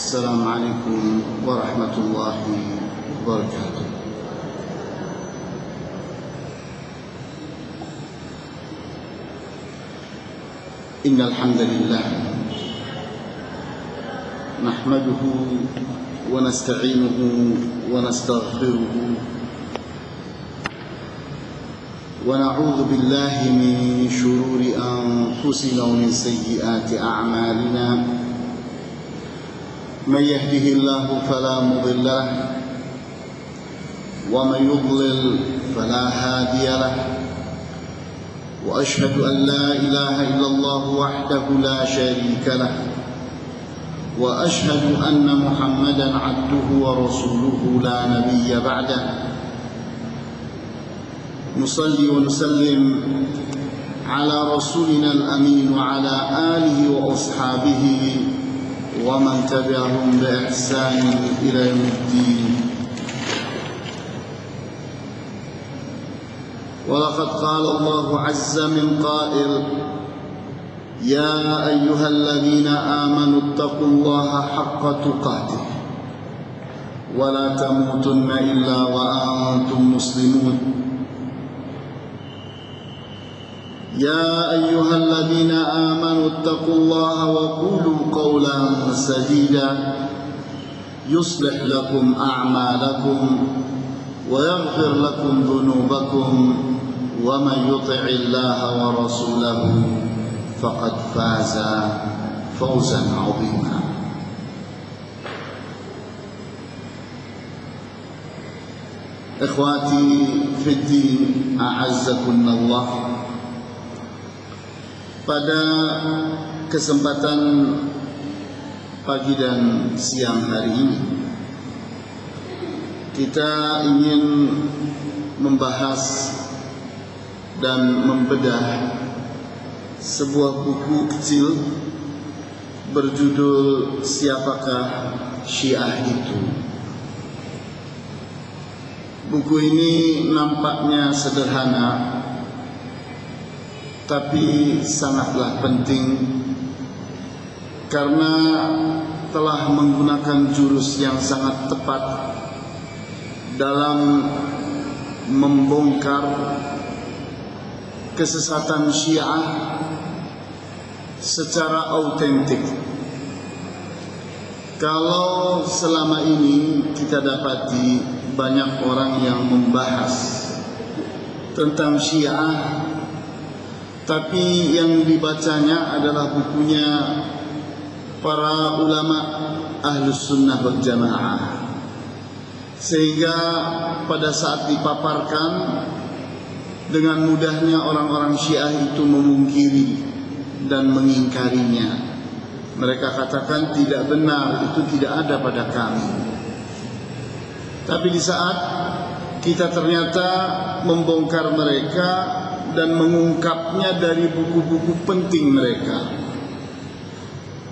السلام عليكم ورحمة الله وبركاته. إن الحمد لله نحمده ونستعينه ونستغفره ونعوذ بالله من شرور أنفسنا ومن سيئات أعمالنا. من يهده الله فلا مضل له ومن يضلل فلا هادي له، وأشهد أن لا إله إلا الله وحده لا شريك له، وأشهد أن محمدا عبده ورسوله لا نبي بعده. نصلي ونسلم على رسولنا الأمين وعلى آله وأصحابه ومن تبعهم بإحسان إلى يوم الدين. ولقد قال الله عز من قائل: يا أيها الذين آمنوا اتقوا الله حق تقاته ولا تموتن إلا وأنتم مسلمون. يا أيها الذين آمنوا اتقوا الله وقولوا قولا سديدا يصلح لكم أعمالكم ويغفر لكم ذنوبكم، ومن يطع الله ورسوله فقد فاز فوزا عظيما. إخواتي في الدين أعزكم الله. Pada kesempatan pagi dan siang hari ini, kita ingin membahas dan membedah sebuah buku kecil berjudul Siapakah Syiah Itu. Buku ini nampaknya sederhana, tapi sangatlah penting karena telah menggunakan jurus yang sangat tepat dalam membongkar kesesatan Syiah secara autentik. Kalau selama ini kita dapati banyak orang yang membahas tentang Syiah, tapi yang dibacanya adalah bukunya para ulama Ahlus Sunnah wal Jamaah, sehingga pada saat dipaparkan, dengan mudahnya orang-orang Syiah itu memungkiri dan mengingkarinya. Mereka katakan tidak benar, itu tidak ada pada kami. Tapi di saat kita ternyata membongkar mereka dan mengungkapnya dari buku-buku penting mereka,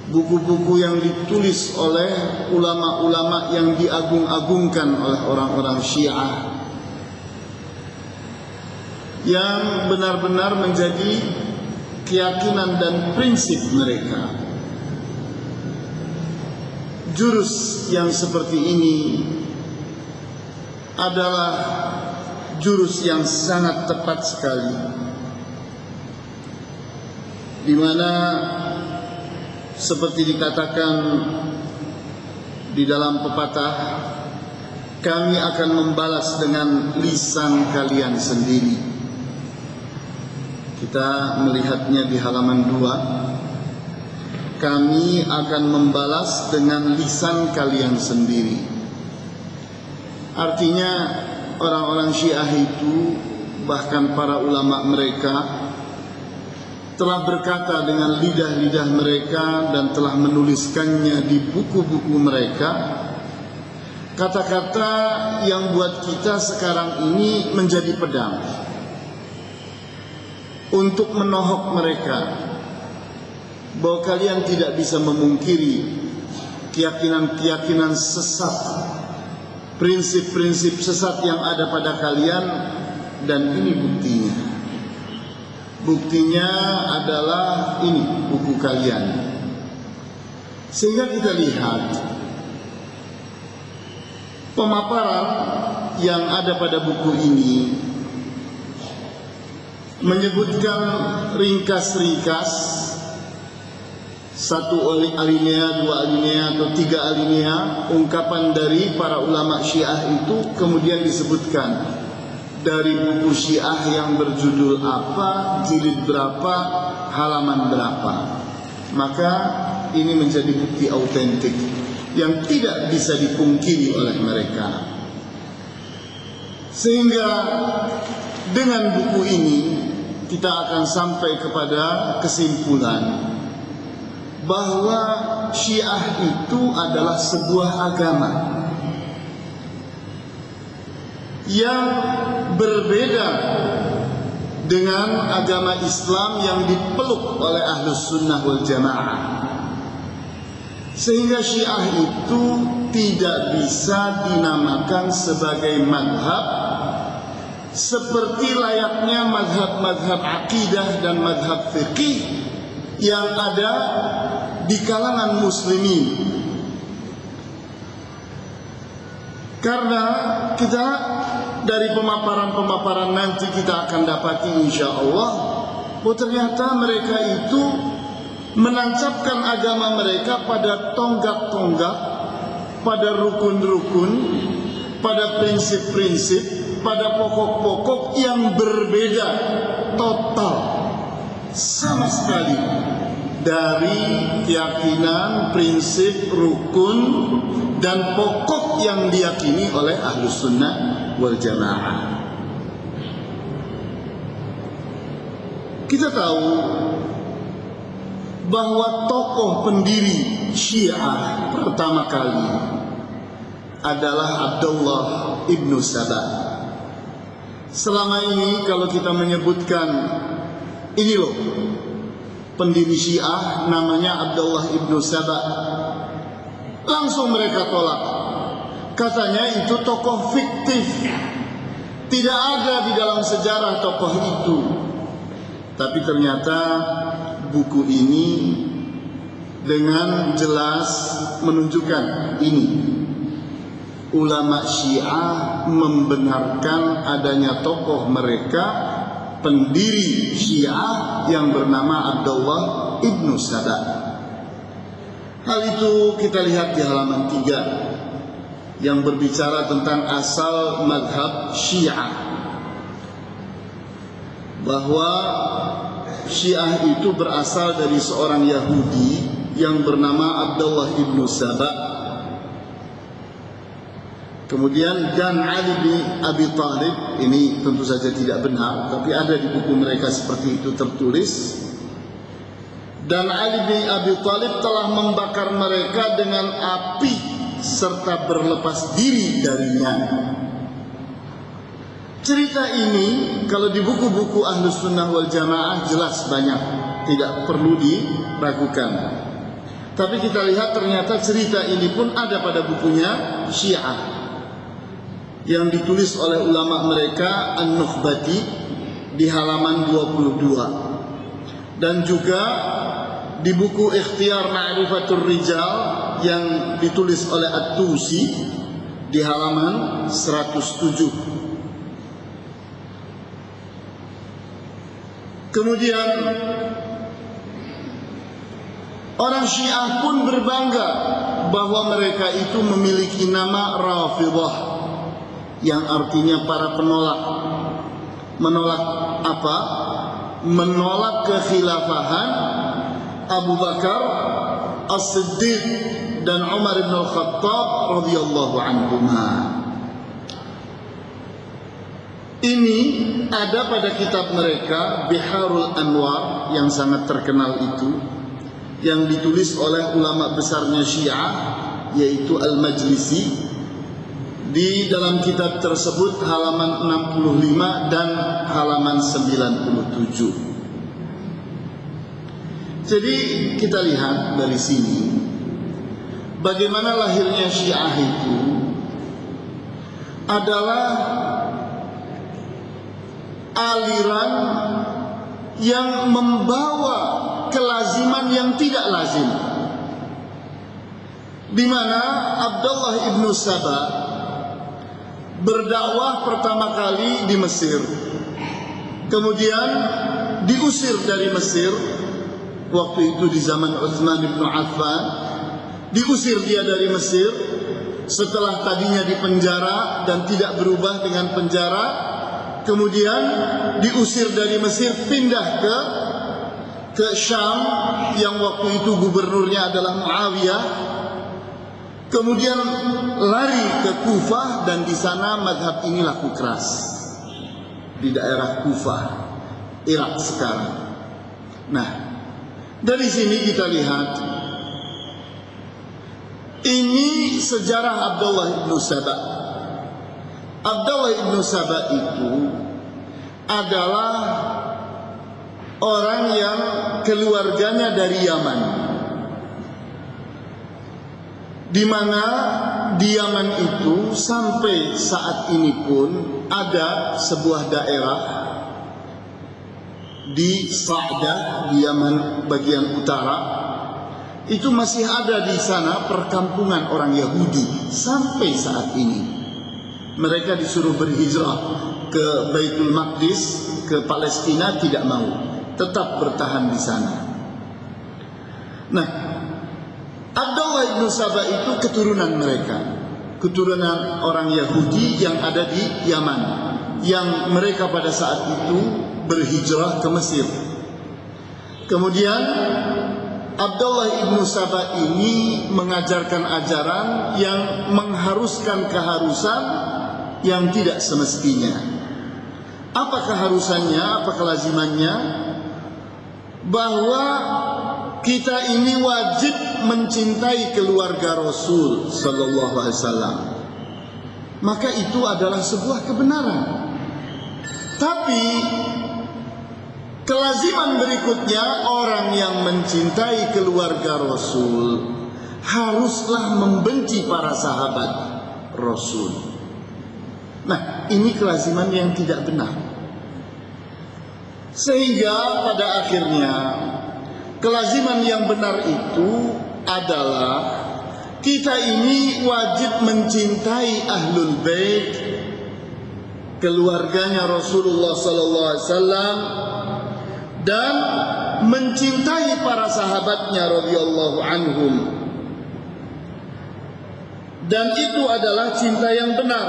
buku-buku yang ditulis oleh ulama-ulama yang diagung-agungkan oleh orang-orang Syiah, yang benar-benar menjadi keyakinan dan prinsip mereka. Jurus yang seperti ini adalah jurus yang sangat tepat sekali, di mana seperti dikatakan di dalam pepatah, kami akan membalas dengan lisan kalian sendiri. Kita melihatnya di halaman 2. Kami akan membalas dengan lisan kalian sendiri. Artinya orang-orang Syiah itu, bahkan para ulama mereka, telah berkata dengan lidah-lidah mereka dan telah menuliskannya di buku-buku mereka, kata-kata yang buat kita sekarang ini menjadi pedang untuk menohok mereka, bahwa kalian tidak bisa memungkiri keyakinan-keyakinan sesat, prinsip-prinsip sesat yang ada pada kalian. Dan ini buktinya. Buktinya adalah ini buku kalian. Sehingga kita lihat Pemaparan yang ada pada buku ini menyebutkan ringkas-ringkas, satu alinea, dua alinea atau tiga alinea ungkapan dari para ulama Syiah itu, kemudian disebutkan dari buku Syiah yang berjudul apa, jilid berapa, halaman berapa. Maka ini menjadi bukti autentik yang tidak bisa dipungkiri oleh mereka. Sehingga dengan buku ini kita akan sampai kepada kesimpulan bahwa Syiah itu adalah sebuah agama yang berbeda dengan agama Islam yang dipeluk oleh Ahlus Sunnah wal Jamaah. Sehingga Syiah itu tidak bisa dinamakan sebagai madhab seperti layaknya madhab-madhab akidah dan madhab fikih yang ada di kalangan muslimin. Karena kita dari pemaparan-pemaparan nanti kita akan dapati insya Allah bahwa ternyata mereka itu menancapkan agama mereka pada tonggak-tonggak, pada rukun-rukun, pada prinsip-prinsip, pada pokok-pokok yang berbeda total sama sekali dari keyakinan, prinsip, rukun dan pokok yang diyakini oleh Ahlus Sunnah wal Jamaah. Kita tahu bahwa tokoh pendiri Syiah pertama kali adalah Abdullah ibnu Saba. Selama ini kalau kita menyebutkan ini loh pendiri Syiah namanya Abdullah ibnu Saba, langsung mereka tolak. Katanya itu tokoh fiktif, tidak ada di dalam sejarah tokoh itu. Tapi ternyata buku ini dengan jelas menunjukkan ini. Ulama Syiah membenarkan adanya tokoh mereka, pendiri Syiah yang bernama Abdullah ibnu Saba. Hal itu kita lihat di halaman 3 yang berbicara tentang asal madhab Syiah. Bahwa Syiah itu berasal dari seorang Yahudi yang bernama Abdullah ibnu Saba. Kemudian dan Ali bin Abi Thalib, ini tentu saja tidak benar, tapi ada di buku mereka seperti itu tertulis. Dan Ali bin Abi Thalib telah membakar mereka dengan api serta berlepas diri darinya. Cerita ini kalau di buku-buku Ahlus Sunnah wal Jamaah jelas banyak, tidak perlu diragukan. Tapi kita lihat ternyata cerita ini pun ada pada bukunya Syiah yang ditulis oleh ulama mereka An-Nukhbati di halaman 22, dan juga di buku Ikhtiyar Ma'rifatul Rijal yang ditulis oleh At-Tusi di halaman 107. Kemudian orang Syiah pun berbangga bahwa mereka itu memiliki nama Rafidhah, yang artinya para penolak. Menolak apa? Menolak kekhilafahan Abu Bakar As-Siddiq dan Umar bin Al-Khattab radhiyallahu anhuma. Ini ada pada kitab mereka Biharul Anwar yang sangat terkenal itu, yang ditulis oleh ulama besarnya Syiah yaitu Al-Majlisi. Di dalam kitab tersebut halaman 65 dan halaman 97. Jadi kita lihat dari sini bagaimana lahirnya Syiah itu adalah aliran yang membawa kelaziman yang tidak lazim, di mana Abdullah ibnu Saba berdakwah pertama kali di Mesir, kemudian diusir dari Mesir. Waktu itu di zaman Utsman bin Affan, diusir dia dari Mesir setelah tadinya dipenjara dan tidak berubah dengan penjara. Kemudian diusir dari Mesir, pindah ke Syam yang waktu itu gubernurnya adalah Muawiyah. Kemudian lari ke Kufah, dan di sana mazhab ini laku keras di daerah Kufah, Irak sekarang. Nah, dari sini kita lihat ini sejarah Abdullah ibnu Saba. Abdullah ibnu Saba itu adalah orang yang keluarganya dari Yaman, di mana di Yaman itu sampai saat ini pun ada sebuah daerah di Sa'dah, di Yaman bagian utara. Itu masih ada di sana perkampungan orang Yahudi sampai saat ini. Mereka disuruh berhijrah ke Baitul Maqdis, ke Palestina, tidak mau, tetap bertahan di sana. Nah, Abdullah ibnu Saba itu keturunan mereka, keturunan orang Yahudi yang ada di Yaman, yang mereka pada saat itu berhijrah ke Mesir. Kemudian Abdullah ibnu Saba ini mengajarkan ajaran yang mengharuskan keharusan yang tidak semestinya. Apa keharusannya, apa kelazimannya? Bahwa kita ini wajib mencintai keluarga Rasul sallallahu alaihi wasallam. Maka itu adalah sebuah kebenaran. Tapi kelaziman berikutnya, orang yang mencintai keluarga Rasul haruslah membenci para sahabat Rasul. Nah, ini kelaziman yang tidak benar. Sehingga pada akhirnya kelaziman yang benar itu adalah kita ini wajib mencintai Ahlul Bait, keluarganya Rasulullah sallallahu alaihi wasallam, dan mencintai para sahabatnya radhiyallahu anhum. Dan itu adalah cinta yang benar.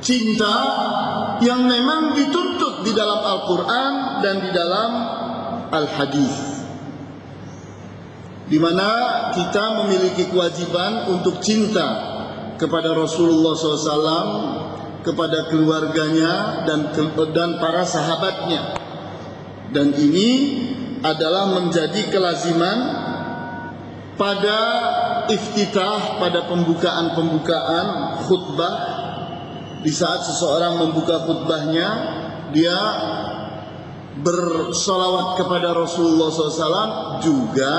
Cinta yang memang dituntut di dalam Al-Quran dan di dalam Al-Hadis, di mana kita memiliki kewajiban untuk cinta kepada Rasulullah SAW, kepada keluarganya dan para sahabatnya. Dan ini adalah menjadi kelaziman pada iftitah, pada pembukaan khutbah. Di saat seseorang membuka khutbahnya, dia bersolawat kepada Rasulullah SAW, juga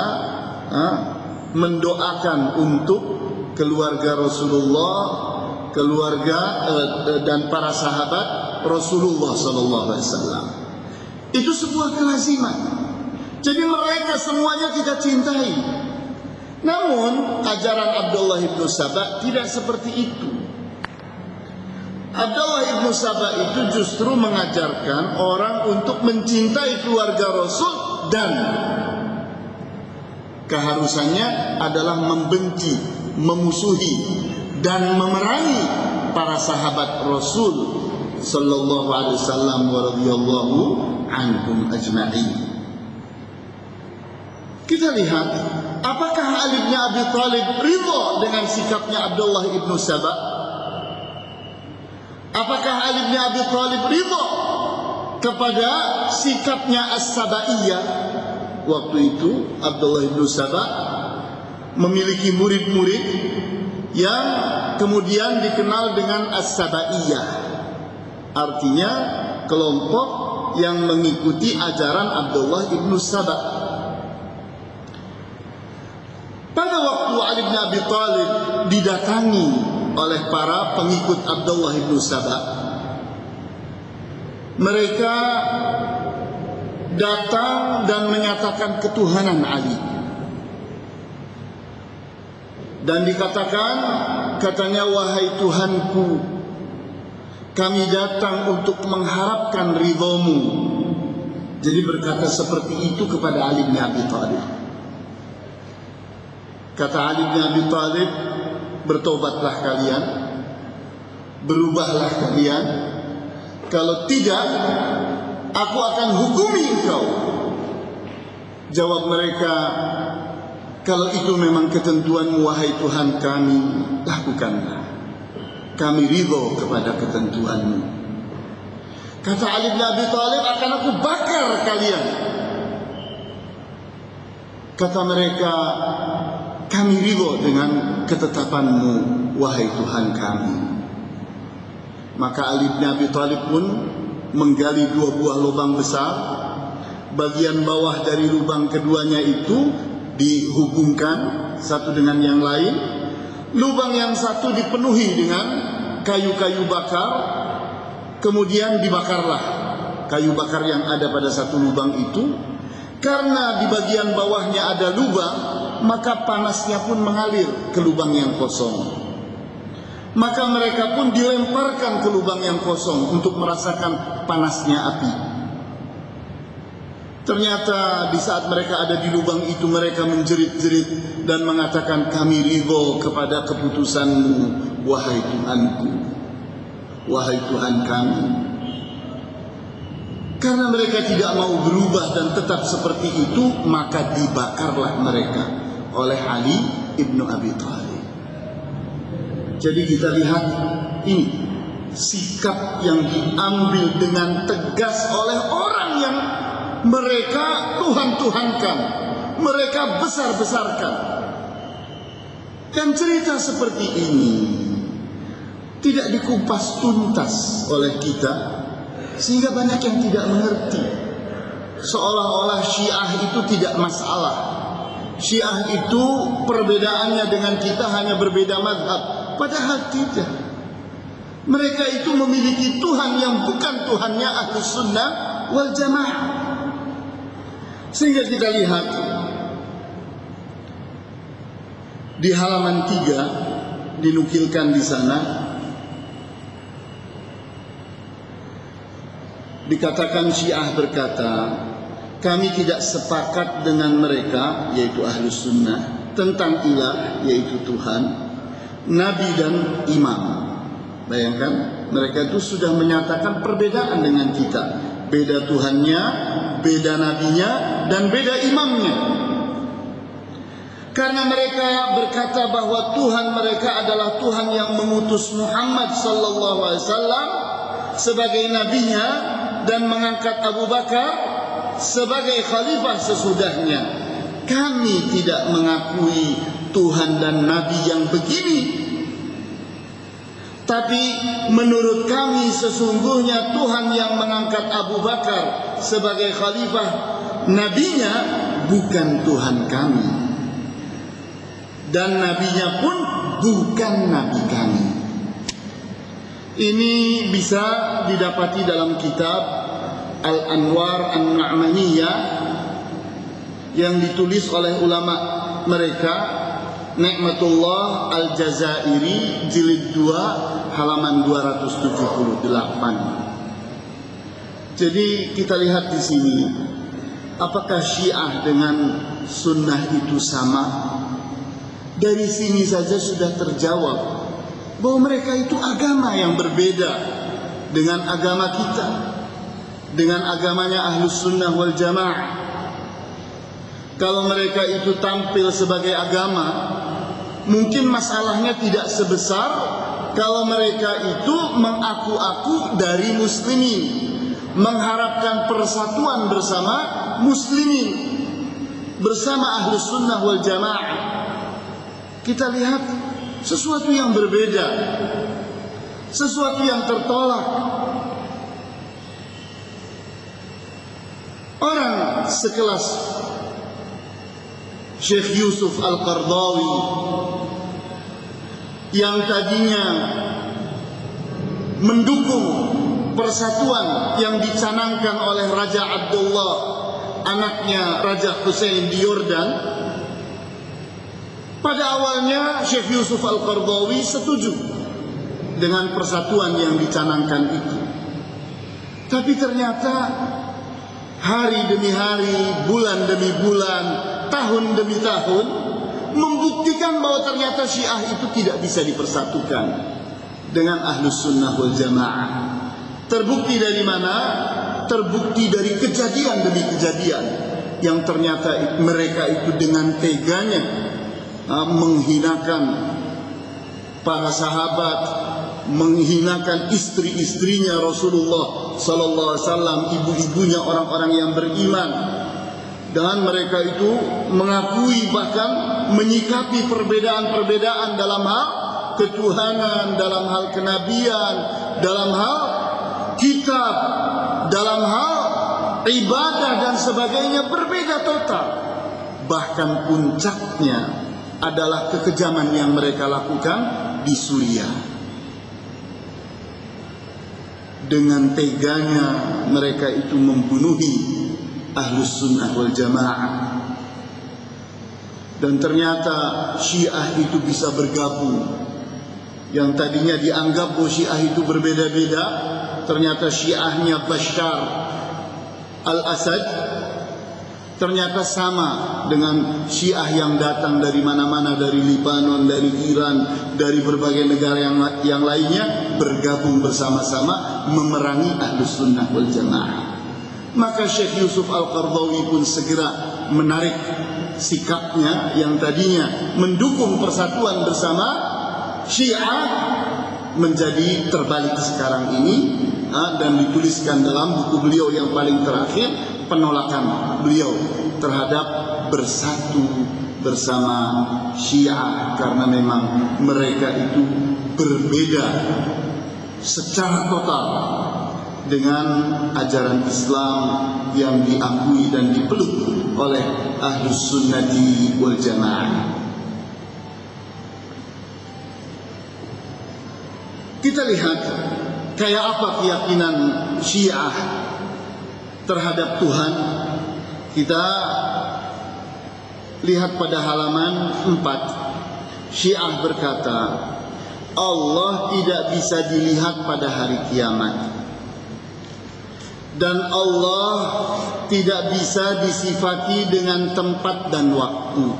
mendoakan untuk keluarga Rasulullah, keluarga dan para sahabat Rasulullah SAW. Itu sebuah kelaziman. Jadi mereka semuanya kita cintai. Namun ajaran Abdullah ibnu Saba tidak seperti itu. Abdullah ibnu Saba itu justru mengajarkan orang untuk mencintai keluarga Rasul, dan keharusannya adalah membenci, memusuhi, dan memerangi para sahabat Rasul sallallahu alaihi wasallam wa radhiyallahu anhum ajma'in. Kita lihat, apakah Ali bin Abi Thalib ridha dengan sikapnya Abdullah ibnu Saba? Apakah Ali bin Abi Thalib ridha kepada sikapnya As-Sabaiyah? Waktu itu Abdullah ibnu Saba memiliki murid-murid yang kemudian dikenal dengan As-Sabaiyah. Artinya kelompok yang mengikuti ajaran Abdullah ibnu Saba. Pada waktu Ali bin Abi Thalib didatangi oleh para pengikut Abdullah ibnu Saba, mereka datang dan menyatakan ketuhanan Ali. Dan dikatakan, katanya, wahai Tuhanku, kami datang untuk mengharapkan ridhamu. Jadi berkata seperti itu kepada Ali bin Abi Thalib. Kata Ali bin Abi Thalib, bertobatlah kalian, berubahlah kalian. Kalau tidak, aku akan hukumi engkau. Jawab mereka, kalau itu memang ketentuanmu wahai Tuhan kami, lakukanlah. Kami ridho kepada ketentuanmu. Kata Ali bin Abi Thalib, akan aku bakar kalian. Kata mereka, kami ridho dengan ketetapanmu wahai Tuhan kami. Maka Ali bin Abi Thalib pun menggali 2 buah lubang besar. Bagian bawah dari lubang keduanya itu dihubungkan satu dengan yang lain. Lubang yang satu dipenuhi dengan kayu-kayu bakar, kemudian dibakarlah kayu bakar yang ada pada satu lubang itu. Karena di bagian bawahnya ada lubang, maka panasnya pun mengalir ke lubang yang kosong. Maka mereka pun dilemparkan ke lubang yang kosong untuk merasakan panasnya api. Ternyata di saat mereka ada di lubang itu, mereka menjerit-jerit dan mengatakan, kami ridho kepada keputusanmu wahai Tuhanku, wahai Tuhan kami. Karena mereka tidak mau berubah dan tetap seperti itu, maka dibakarlah mereka oleh Ali ibnu Abi Thalib. Jadi kita lihat ini sikap yang diambil dengan tegas oleh orang yang mereka Tuhan-Tuhankan, mereka besar-besarkan. Dan cerita seperti ini tidak dikupas tuntas oleh kita, sehingga banyak yang tidak mengerti. Seolah-olah Syiah itu tidak masalah. Syiah itu perbedaannya dengan kita hanya berbeda mazhab. Padahal tidak. Mereka itu memiliki Tuhan yang bukan Tuhannya Ahlus Sunnah wal Jamaah. Sehingga kita lihat di halaman 3 dinukilkan di sana, dikatakan Syiah berkata, kami tidak sepakat dengan mereka, yaitu Ahlus Sunnah, tentang ilah, yaitu Tuhan, Nabi dan Imam. Bayangkan, mereka itu sudah menyatakan perbedaan dengan kita. Beda Tuhannya, beda nabinya, dan beda imamnya. Karena mereka berkata bahwa Tuhan mereka adalah Tuhan yang mengutus Muhammad sallallahu alaihi wasallam sebagai nabinya dan mengangkat Abu Bakar sebagai khalifah sesudahnya. Kami tidak mengakui Tuhan dan nabi yang begini. Tapi menurut kami sesungguhnya Tuhan yang mengangkat Abu Bakar sebagai khalifah nabinya bukan Tuhan kami. Dan nabinya pun bukan nabi kami. Ini bisa didapati dalam kitab Al-Anwar An-Na'maniyah yang ditulis oleh ulama mereka, Ni'matullah Al-Jazairi, jilid 2, halaman 278. Jadi kita lihat di sini, apakah Syiah dengan Sunnah itu sama? Dari sini saja sudah terjawab bahwa mereka itu agama yang berbeda dengan agama kita, dengan agamanya Ahlus Sunnah wal Jamaah. Kalau mereka itu tampil sebagai agama, mungkin masalahnya tidak sebesar kalau mereka itu mengaku-aku dari muslimin, mengharapkan persatuan bersama muslimin, bersama Ahlus Sunnah wal Jamaah. Kita lihat sesuatu yang berbeda, sesuatu yang tertolak. Orang sekelas Syekh Yusuf Al-Qardawi yang tadinya mendukung persatuan yang dicanangkan oleh Raja Abdullah, anaknya Raja Hussein di Yordan, Pada awalnya Syekh Yusuf Al-Qaradawi setuju dengan persatuan yang dicanangkan itu. Tapi ternyata hari demi hari, bulan demi bulan, tahun demi tahun membuktikan bahwa ternyata Syiah itu tidak bisa dipersatukan dengan Ahlus Sunnah wal Jamaah. Terbukti dari mana? Terbukti dari kejadian demi kejadian yang ternyata mereka itu dengan teganya menghinakan para sahabat, menghinakan istri-istrinya Rasulullah sallallahu alaihi wasallam, ibu-ibunya orang-orang yang beriman. Dan mereka itu mengakui, bahkan menyikapi perbedaan-perbedaan dalam hal ketuhanan, dalam hal kenabian, dalam hal kitab, dalam hal ibadah dan sebagainya, berbeda total. Bahkan puncaknya adalah kekejaman yang mereka lakukan di Suriah. Dengan teganya mereka itu membunuhi Ahlus Sunnah wal Jamaah. Dan ternyata Syiah itu bisa bergabung. Yang tadinya dianggap bahwa Syiah itu berbeda-beda, ternyata Syiahnya Bashar al-Assad ternyata sama dengan Syiah yang datang dari mana-mana, dari Libanon, dari Iran, dari berbagai negara yang lainnya, bergabung bersama-sama memerangi Ahlus Sunnah wal Jamaah. Maka Syekh Yusuf Al-Qaradawi pun segera menarik sikapnya yang tadinya mendukung persatuan bersama Syiah menjadi terbalik sekarang ini, dan dituliskan dalam buku beliau yang paling terakhir, penolakan beliau terhadap bersatu bersama Syiah, karena memang mereka itu berbeda secara total dengan ajaran Islam yang diakui dan dipeluk oleh Ahlus Sunnati wal Jamaah. Kita lihat kayak apa keyakinan Syiah terhadap Tuhan. Kita lihat pada halaman 4. Syiah berkata, Allah tidak bisa dilihat pada hari kiamat, dan Allah tidak bisa disifati dengan tempat dan waktu,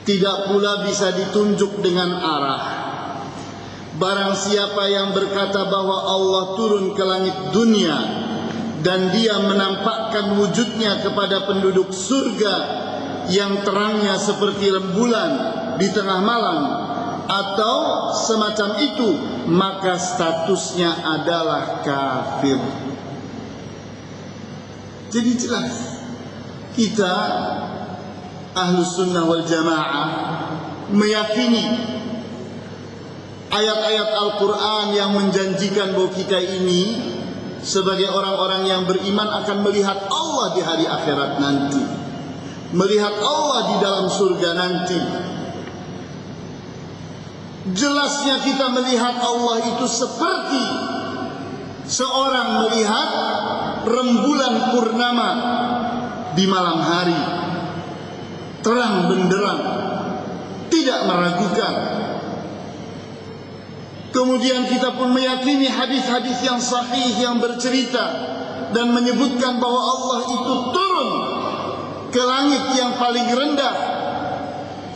tidak pula bisa ditunjuk dengan arah. Barang siapa yang berkata bahwa Allah turun ke langit dunia dan dia menampakkan wujudnya kepada penduduk surga yang terangnya seperti rembulan di tengah malam atau semacam itu, maka statusnya adalah kafir. Jadi jelas kita Ahlus Sunnah wal Jamaah meyakini ayat-ayat Al-Quran yang menjanjikan bahwa kita ini sebagai orang-orang yang beriman akan melihat Allah di hari akhirat nanti, melihat Allah di dalam surga nanti. Jelasnya kita melihat Allah itu seperti seorang melihat rembulan purnama di malam hari, terang benderang, tidak meragukan. Kemudian kita pun meyakini hadis-hadis yang sahih yang bercerita dan menyebutkan bahwa Allah itu turun ke langit yang paling rendah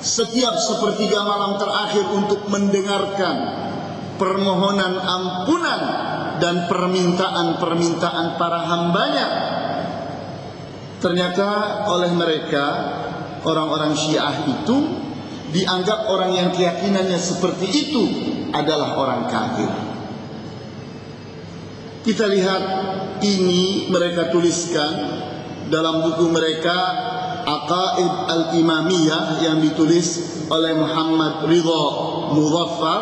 setiap sepertiga malam terakhir untuk mendengarkan permohonan ampunan dan permintaan-permintaan para hambanya. Ternyata oleh mereka, orang-orang Syiah itu dianggap orang yang keyakinannya seperti itu adalah orang kafir. Kita lihat ini mereka tuliskan dalam buku mereka Aqaid Al-Imamiyah yang ditulis oleh Muhammad Ridha Muzaffar,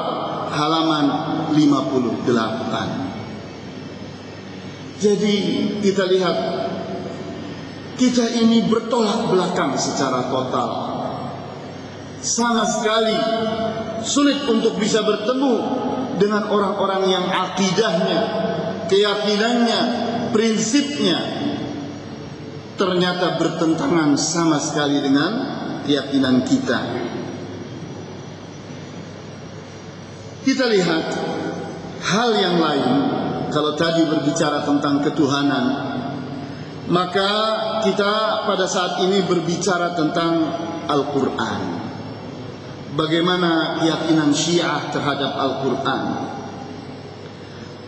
halaman 58. Jadi kita lihat, kita ini bertolak belakang secara total. Sama sekali sulit untuk bisa bertemu dengan orang-orang yang akidahnya, keyakinannya, prinsipnya ternyata bertentangan sama sekali dengan keyakinan kita. Kita lihat hal yang lain. Kalau tadi berbicara tentang ketuhanan, maka kita pada saat ini berbicara tentang Al-Quran. Bagaimana keyakinan Syiah terhadap Al-Quran?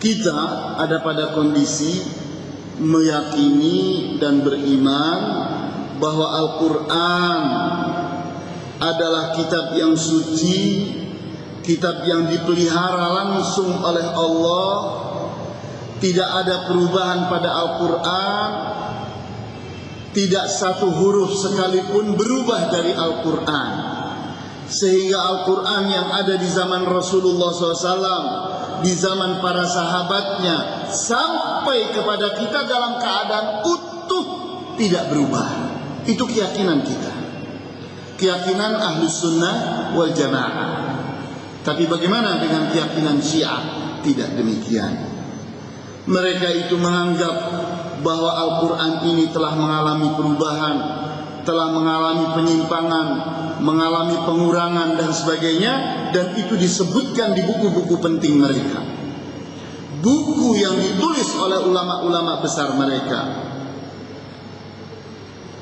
Kita ada pada kondisi meyakini dan beriman bahwa Al-Quran adalah kitab yang suci, kitab yang dipelihara langsung oleh Allah. Tidak ada perubahan pada Al-Quran. Tidak satu huruf sekalipun berubah dari Al-Quran. Sehingga Al-Quran yang ada di zaman Rasulullah SAW, di zaman para sahabatnya, sampai kepada kita dalam keadaan utuh, tidak berubah. Itu keyakinan kita, keyakinan Ahlus Sunnah wal Jamaah. Tapi bagaimana dengan keyakinan Syiah? Tidak demikian. Mereka itu menganggap bahwa Al-Quran ini telah mengalami perubahan, telah mengalami penyimpangan, mengalami pengurangan dan sebagainya, dan itu disebutkan di buku-buku penting mereka, buku yang ditulis oleh ulama-ulama besar mereka.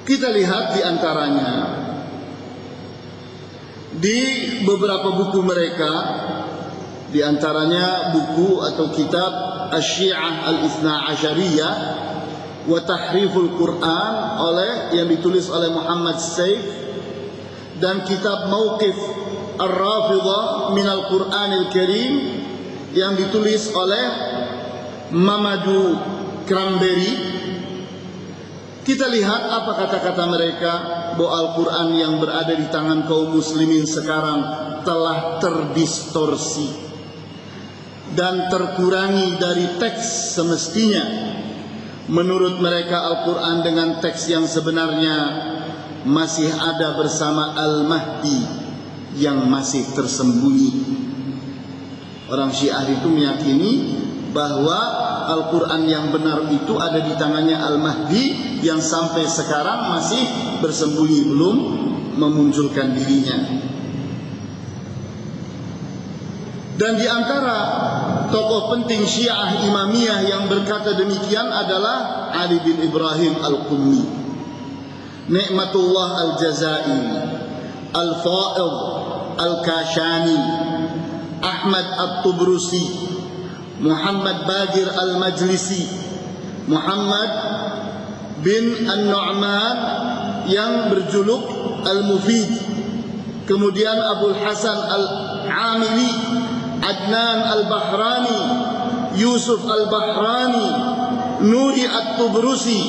Kita lihat di antaranya di beberapa buku mereka, di antaranya buku atau kitab Asy-Syiah Al-Itsna Asyariyah wa Tahriful Quran yang ditulis oleh Muhammad Saif, dan kitab Mauqif Ar-Rafidhah min Al-Quranil Karim yang ditulis oleh Mamadou Cranberry. Kita lihat apa kata-kata mereka, bahwa Al-Quran yang berada di tangan kaum muslimin sekarang telah terdistorsi dan terkurangi dari teks semestinya. Menurut mereka Al-Quran dengan teks yang sebenarnya masih ada bersama Al-Mahdi yang masih tersembunyi. Orang Syiah itu meyakini bahwa Al-Quran yang benar itu ada di tangannya Al-Mahdi yang sampai sekarang masih bersembunyi, belum memunculkan dirinya. Dan di antara tokoh penting Syiah Imamiyah yang berkata demikian adalah Ali bin Ibrahim Al-Qummi, Ni'matullah Al-Jazairi, Al-Fa'id Al-Kashani, Ahmad At-Tubrusi, Muhammad Bagir Al-Majlisi, Muhammad bin An-Nu'man yang berjuluk Al-Mufid, kemudian Abul Hasan Al-Amili, Adnan Al-Bahrani, Yusuf Al-Bahrani, Nuri At-Tubrusi,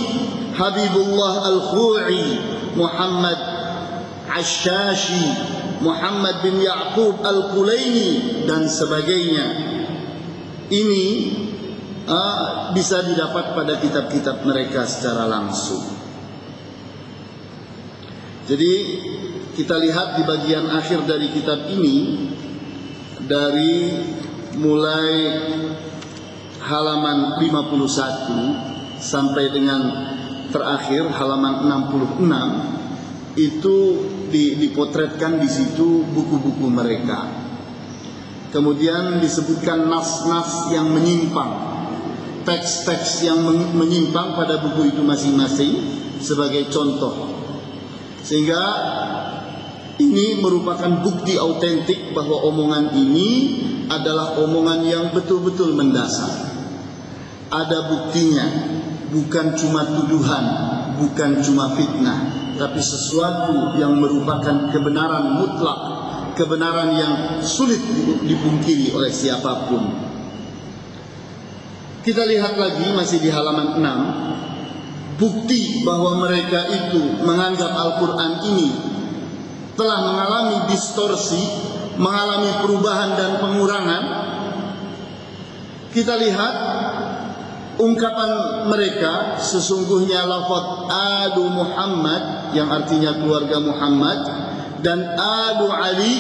Habibullah Al-Khu'i, Muhammad Ashashi, Muhammad bin Ya'qub Al-Kulaini dan sebagainya. Ini bisa didapat pada kitab-kitab mereka secara langsung. Jadi kita lihat di bagian akhir dari kitab ini, dari mulai halaman 51 sampai dengan terakhir halaman 66, itu dipotretkan di situ buku-buku mereka. Kemudian disebutkan nas-nas yang menyimpang, teks-teks yang menyimpang pada buku itu masing-masing sebagai contoh. Sehingga ini merupakan bukti autentik bahwa omongan ini adalah omongan yang betul-betul mendasar. Ada buktinya, bukan cuma tuduhan, bukan cuma fitnah, tapi sesuatu yang merupakan kebenaran mutlak, kebenaran yang sulit dipungkiri oleh siapapun. Kita lihat lagi masih di halaman 6, bukti bahwa mereka itu menganggap Al-Quran ini telah mengalami distorsi, mengalami perubahan dan pengurangan. Kita lihat ungkapan mereka, sesungguhnya lafaz Alu Muhammad yang artinya keluarga Muhammad dan Alu Ali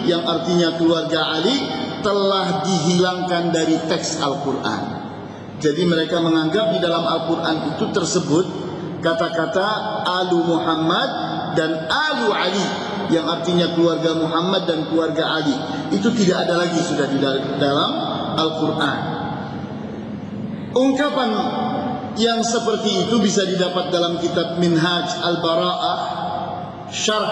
yang artinya keluarga Ali telah dihilangkan dari teks Al-Quran. Jadi mereka menganggap di dalam Al-Quran itu tersebut kata-kata Alu Muhammad dan Alu Ali yang artinya keluarga Muhammad dan keluarga Ali. Itu tidak ada lagi sudah di dalam Al-Quran. Ungkapan yang seperti itu bisa didapat dalam kitab Minhaj Al-Bara'ah, Syarh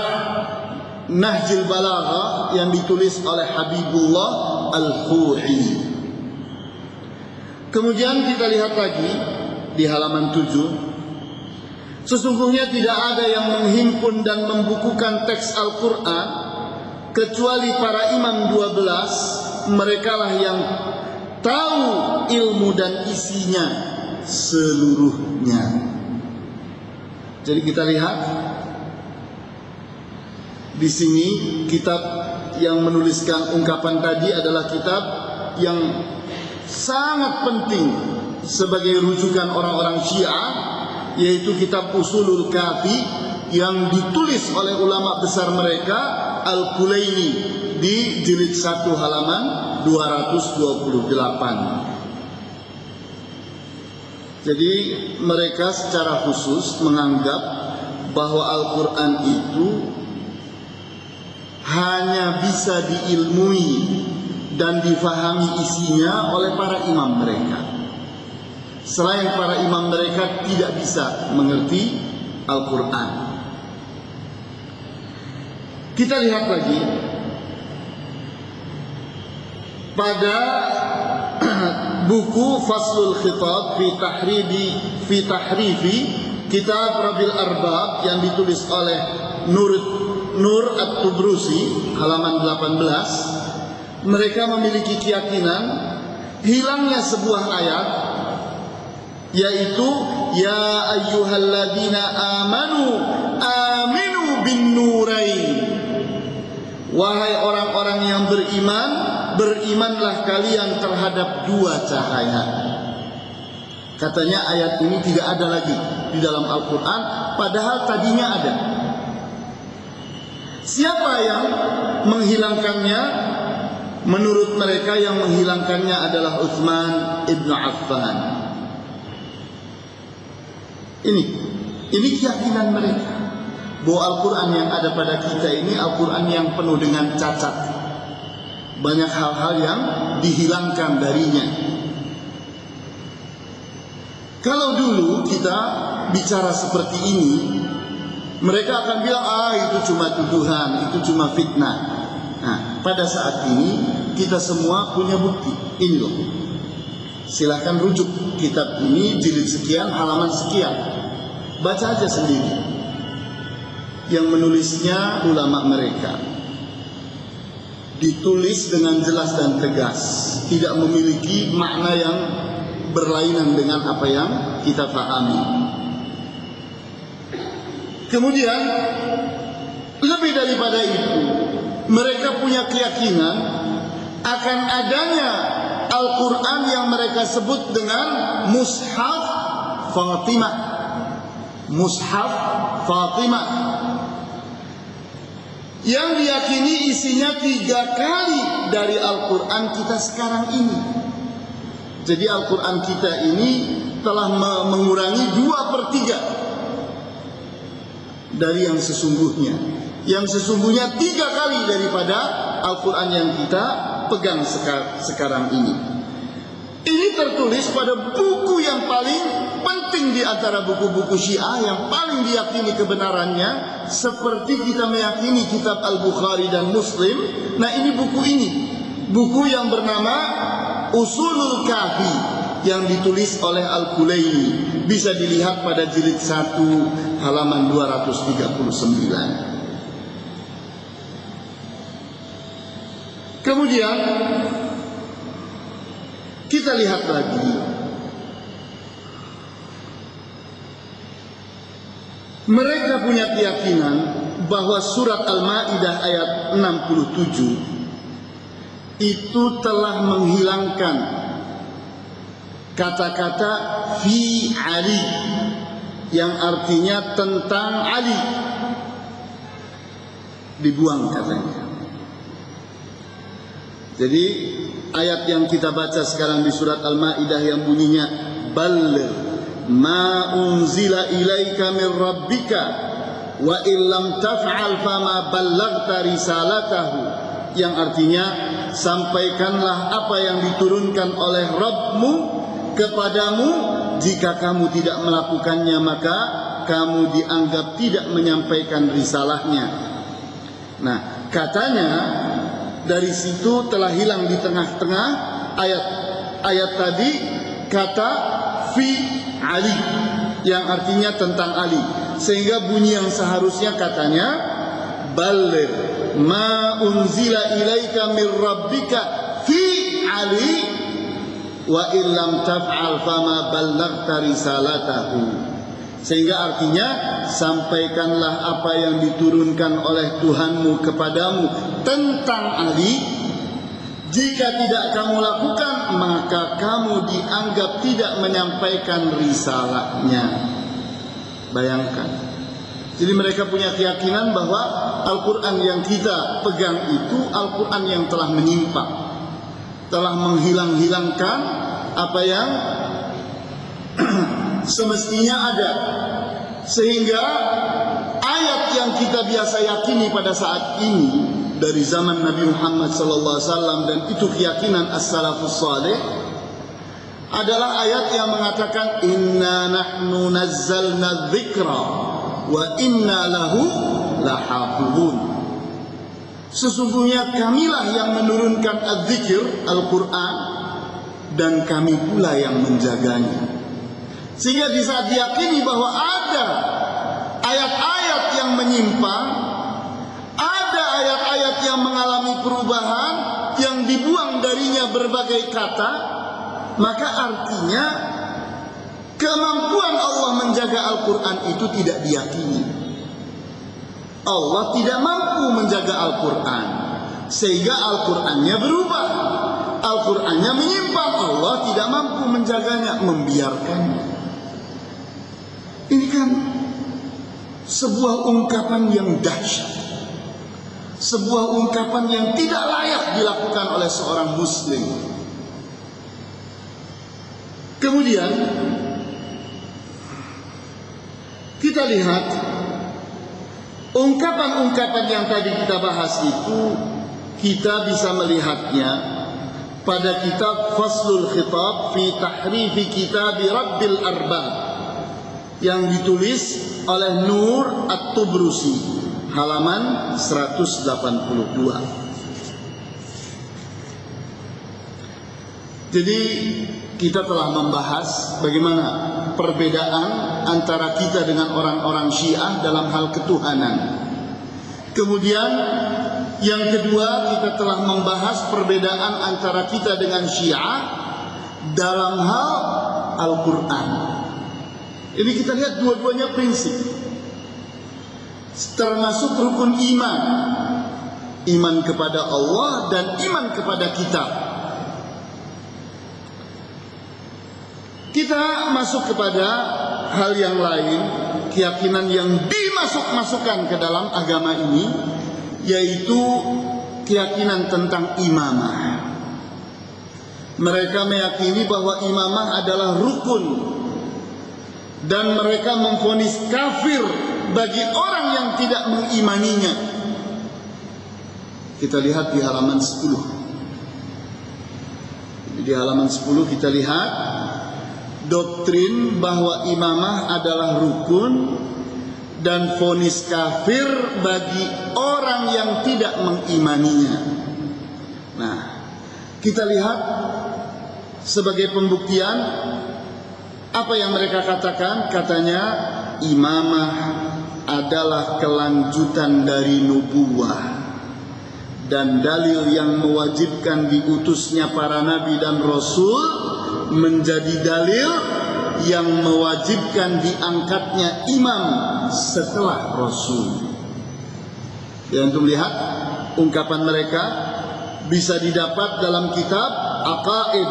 Nahjil Balaghah yang ditulis oleh Habibullah Al-Khuri. Kemudian kita lihat lagi di halaman 7. Sesungguhnya tidak ada yang menghimpun dan membukukan teks Al-Quran kecuali para imam 12. Merekalah yang tahu ilmu dan isinya seluruhnya. Jadi kita lihat di sini kitab yang menuliskan ungkapan tadi adalah kitab yang sangat penting sebagai rujukan orang-orang Syiah, yaitu kitab Usulul Kafi yang ditulis oleh ulama besar mereka Al-Kulaini di jilid 1 halaman 228. Jadi mereka secara khusus menganggap bahwa Al-Quran itu hanya bisa diilmui dan difahami isinya oleh para imam mereka. Selain para imam mereka tidak bisa mengerti Al-Quran. Kita lihat lagi pada buku Faslul Khitab fi tahrifi Kitab Rabil Arbab yang ditulis oleh Nur At-Tubrusi halaman 18. Mereka memiliki keyakinan hilangnya sebuah ayat, yaitu ya ayyuhalladzina aminu bin nurain. Wahai orang-orang yang beriman, berimanlah kalian terhadap dua cahaya. Katanya ayat ini tidak ada lagi di dalam Al-Quran, padahal tadinya ada. Siapa yang menghilangkannya? Menurut mereka yang menghilangkannya adalah Utsman ibn Affan. Ini keyakinan mereka bahwa Al-Quran yang ada pada kita ini Al-Quran yang penuh dengan cacat. Banyak hal-hal yang dihilangkan darinya. Kalau dulu kita bicara seperti ini, mereka akan bilang, itu cuma tuduhan, itu cuma fitnah. Nah, pada saat ini kita semua punya bukti. Ini loh. Silahkan rujuk kitab ini jilid sekian, halaman sekian. Baca aja sendiri. Yang menulisnya ulama mereka. Ditulis dengan jelas dan tegas, tidak memiliki makna yang berlainan dengan apa yang kita pahami. Kemudian lebih daripada itu, mereka punya keyakinan akan adanya Al-Quran yang mereka sebut dengan Mushaf Fatimah. Mushaf Fatimah yang diyakini isinya 3 kali dari Al-Quran kita sekarang ini. Jadi Al-Quran kita ini telah mengurangi 2/3 dari yang sesungguhnya. Yang sesungguhnya 3 kali daripada Al-Quran yang kita pegang sekarang ini. Ini tertulis pada buku yang paling penting di antara buku-buku Syiah yang paling diyakini kebenarannya, seperti kita meyakini kitab Al-Bukhari dan Muslim. Nah, ini buku yang bernama Usulul Kafi yang ditulis oleh Al-Kulaini. Bisa dilihat pada jilid 1 halaman 239. Kemudian kita lihat lagi mereka punya keyakinan bahwa surat Al-Maidah ayat 67 itu telah menghilangkan kata-kata fi Ali yang artinya tentang Ali, dibuang katanya. Jadi ayat yang kita baca sekarang di surat Al-Maidah yang bunyinya balligh ma unzila ilaika min rabbika wa illam taf'al fama ballaghta risalatahu, yang artinya sampaikanlah apa yang diturunkan oleh Rabbmu kepadamu, jika kamu tidak melakukannya maka kamu dianggap tidak menyampaikan risalahnya. Nah, katanya dari situ telah hilang di tengah-tengah ayat tadi kata fi Ali, yang artinya tentang Ali, sehingga bunyi yang seharusnya katanya balligh ma unzila ilaika mir rabbika fi Ali wa illam taf'al fama ballaghta risalatahu, sehingga artinya sampaikanlah apa yang diturunkan oleh Tuhanmu kepadamu tentang Ali. Jika tidak kamu lakukan, maka kamu dianggap tidak menyampaikan risalahnya. Bayangkan. Jadi mereka punya keyakinan bahwa Al-Quran yang kita pegang itu Al-Quran yang telah menyimpang, telah menghilang-hilangkan apa yang semestinya ada, sehingga ayat yang kita biasa yakini pada saat ini dari zaman Nabi Muhammad SAW, dan itu keyakinan as-salafus salih, adalah ayat yang mengatakan inna nahnu nazzalna dzikra wa inna lahu lahafizun. Sesungguhnya kamilah yang menurunkan az-zikr, Al-Quran, dan kami pula yang menjaganya. Sehingga di saat diyakini bahwa ada ayat-ayat yang menyimpang, ada ayat-ayat yang mengalami perubahan, yang dibuang darinya berbagai kata, maka artinya kemampuan Allah menjaga Al-Quran itu tidak diyakini. Allah tidak mampu menjaga Al-Quran, sehingga Al-Qurannya berubah, Al-Qurannya menyimpang, Allah tidak mampu menjaganya, membiarkannya. Ini kan sebuah ungkapan yang dahsyat, sebuah ungkapan yang tidak layak dilakukan oleh seorang muslim. Kemudian kita lihat ungkapan-ungkapan yang tadi kita bahas itu, kita bisa melihatnya pada kitab Faslul Khitab fi Tahrifi Kitab Rabbil Arbab yang ditulis oleh Nur At-Tubrusi, halaman 182. Jadi kita telah membahas bagaimana perbedaan antara kita dengan orang-orang Syiah dalam hal ketuhanan. Kemudian yang kedua, kita telah membahas perbedaan antara kita dengan Syiah dalam hal Al-Quran. Ini kita lihat dua-duanya prinsip, termasuk rukun iman, iman kepada Allah dan iman kepada kitab. Kita masuk kepada hal yang lain, keyakinan yang dimasuk-masukkan ke dalam agama ini, yaitu keyakinan tentang imamah. Mereka meyakini bahwa imamah adalah rukun, dan mereka memvonis kafir bagi orang yang tidak mengimaninya. Kita lihat di halaman 10. Di halaman 10 kita lihat doktrin bahwa imamah adalah rukun dan vonis kafir bagi orang yang tidak mengimaninya. Nah, kita lihat sebagai pembuktian apa yang mereka katakan. Katanya imamah adalah kelanjutan dari nubuwah, dan dalil yang mewajibkan diutusnya para nabi dan rasul menjadi dalil yang mewajibkan diangkatnya imam setelah rasul. Ya, untuk melihat ungkapan mereka bisa didapat dalam kitab Aqaid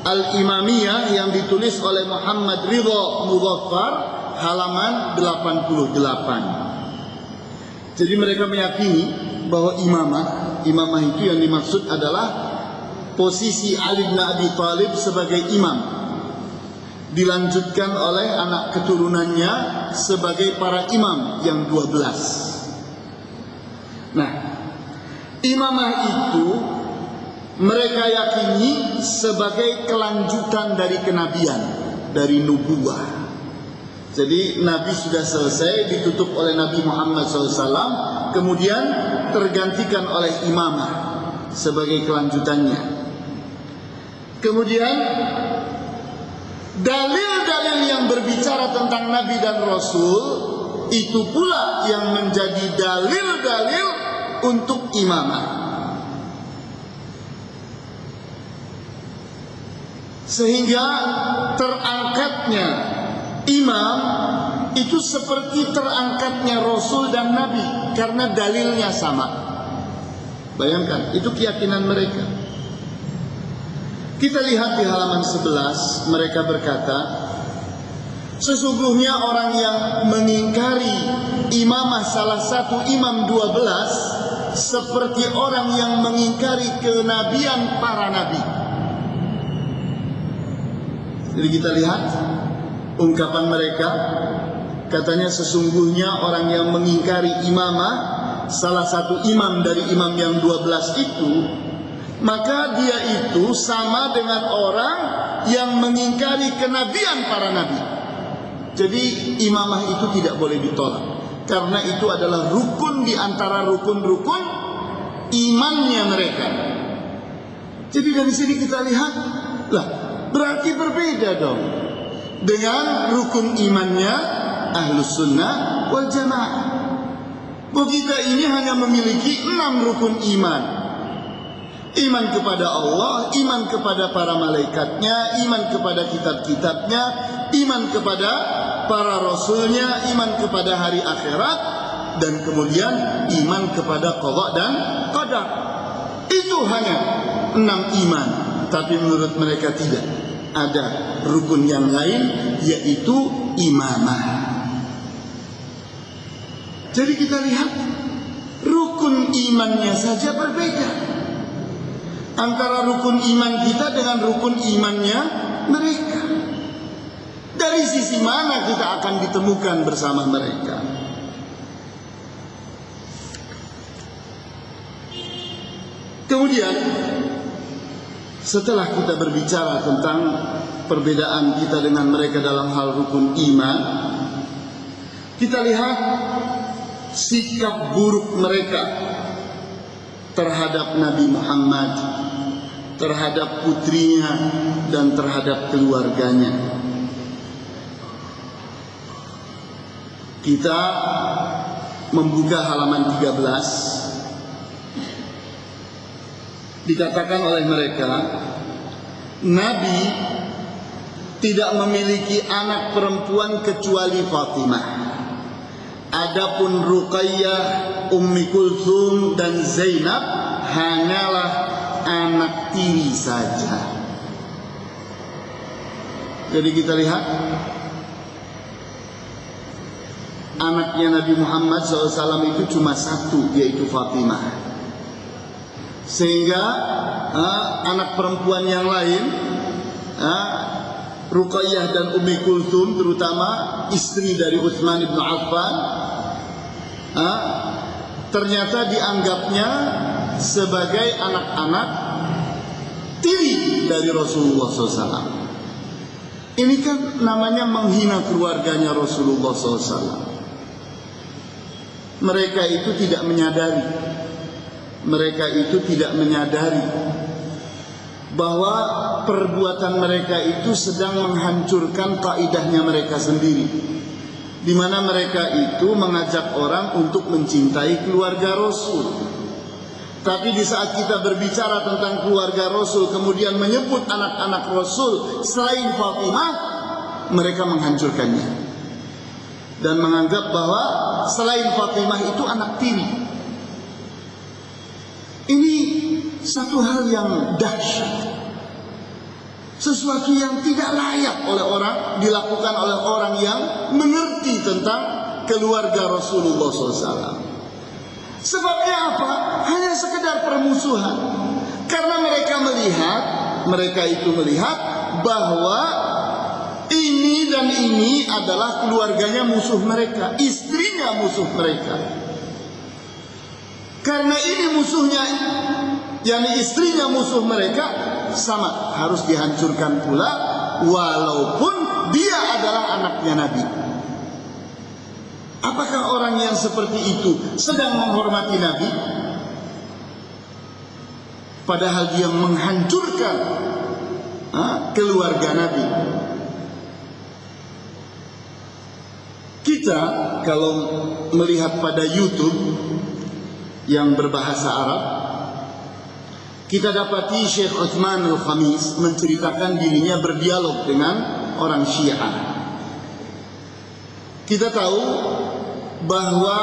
Al-Imamiyah yang ditulis oleh Muhammad Ridha Mudhaffar, halaman 88. Jadi mereka meyakini bahwa imamah itu yang dimaksud adalah posisi Ali bin Abi Thalib sebagai imam, dilanjutkan oleh anak keturunannya sebagai para imam yang 12. Nah, imamah itu mereka yakini sebagai kelanjutan dari kenabian, dari nubuwah. Jadi Nabi sudah selesai, ditutup oleh Nabi Muhammad SAW, kemudian tergantikan oleh imamah sebagai kelanjutannya. Kemudian dalil-dalil yang berbicara tentang Nabi dan Rasul itu pula yang menjadi dalil-dalil untuk imamah. Sehingga terangkatnya imam itu seperti terangkatnya Rasul dan Nabi, karena dalilnya sama. Bayangkan, itu keyakinan mereka. Kita lihat di halaman 11, mereka berkata, sesungguhnya orang yang mengingkari imamah salah satu imam 12 seperti orang yang mengingkari kenabian para nabi. Jadi kita lihat ungkapan mereka, katanya sesungguhnya orang yang mengingkari imamah salah satu imam dari imam yang 12 itu, maka dia itu sama dengan orang yang mengingkari kenabian para nabi. Jadi imamah itu tidak boleh ditolak, karena itu adalah rukun di antara rukun-rukun imannya mereka. Jadi dari sini kita lihat, lah berarti berbeda dong dengan rukun imannya Ahlus Sunnah wal Jamaah. Bahwa kita ini hanya memiliki 6 rukun iman. Iman kepada Allah, iman kepada para malaikatnya, iman kepada kitab-kitabnya, iman kepada para rasulnya, iman kepada hari akhirat, dan kemudian iman kepada qada dan qadar. Itu hanya 6 iman. Tapi menurut mereka tidak. Ada rukun yang lain, yaitu imamah. Jadi kita lihat rukun imannya saja berbeda antara rukun iman kita dengan rukun imannya mereka. Dari sisi mana kita akan ditemukan bersama mereka? Kemudian setelah kita berbicara tentang perbedaan kita dengan mereka dalam hal rukun iman, kita lihat sikap buruk mereka terhadap Nabi Muhammad, terhadap putrinya, dan terhadap keluarganya. Kita membuka halaman 13. Dikatakan oleh mereka, Nabi tidak memiliki anak perempuan kecuali Fatimah. Adapun Ruqayyah, Ummi Kulthum dan Zainab hanyalah anak tiri saja. Jadi kita lihat anaknya Nabi Muhammad SAW itu cuma satu, yaitu Fatimah. Sehingga anak perempuan yang lain, Ruqayyah dan Ummi Kulthum, terutama istri dari Utsman bin Affan, ternyata dianggapnya sebagai anak-anak tiri dari Rasulullah SAW. Ini kan namanya menghina keluarganya Rasulullah SAW. Mereka itu tidak menyadari. Mereka itu tidak menyadari bahwa perbuatan mereka itu sedang menghancurkan kaidahnya mereka sendiri, di mana mereka itu mengajak orang untuk mencintai keluarga Rasul. Tapi di saat kita berbicara tentang keluarga Rasul, kemudian menyebut anak-anak Rasul selain Fatimah, mereka menghancurkannya dan menganggap bahwa selain Fatimah itu anak tiri. Ini satu hal yang dahsyat, sesuatu yang tidak layak dilakukan oleh orang yang mengerti tentang keluarga Rasulullah SAW. Sebabnya apa? Hanya sekedar permusuhan. Karena mereka itu melihat bahwa ini dan ini adalah keluarganya musuh mereka, istrinya musuh mereka. Karena ini musuhnya, yakni istrinya musuh mereka, sama harus dihancurkan pula, walaupun dia adalah anaknya Nabi. Apakah orang yang seperti itu sedang menghormati Nabi? Padahal dia menghancurkan keluarga Nabi. Kita kalau melihat pada YouTube yang berbahasa Arab, kita dapati Syekh Utsman Al-Khamis menceritakan dirinya berdialog dengan orang Syiah. Kita tahu bahwa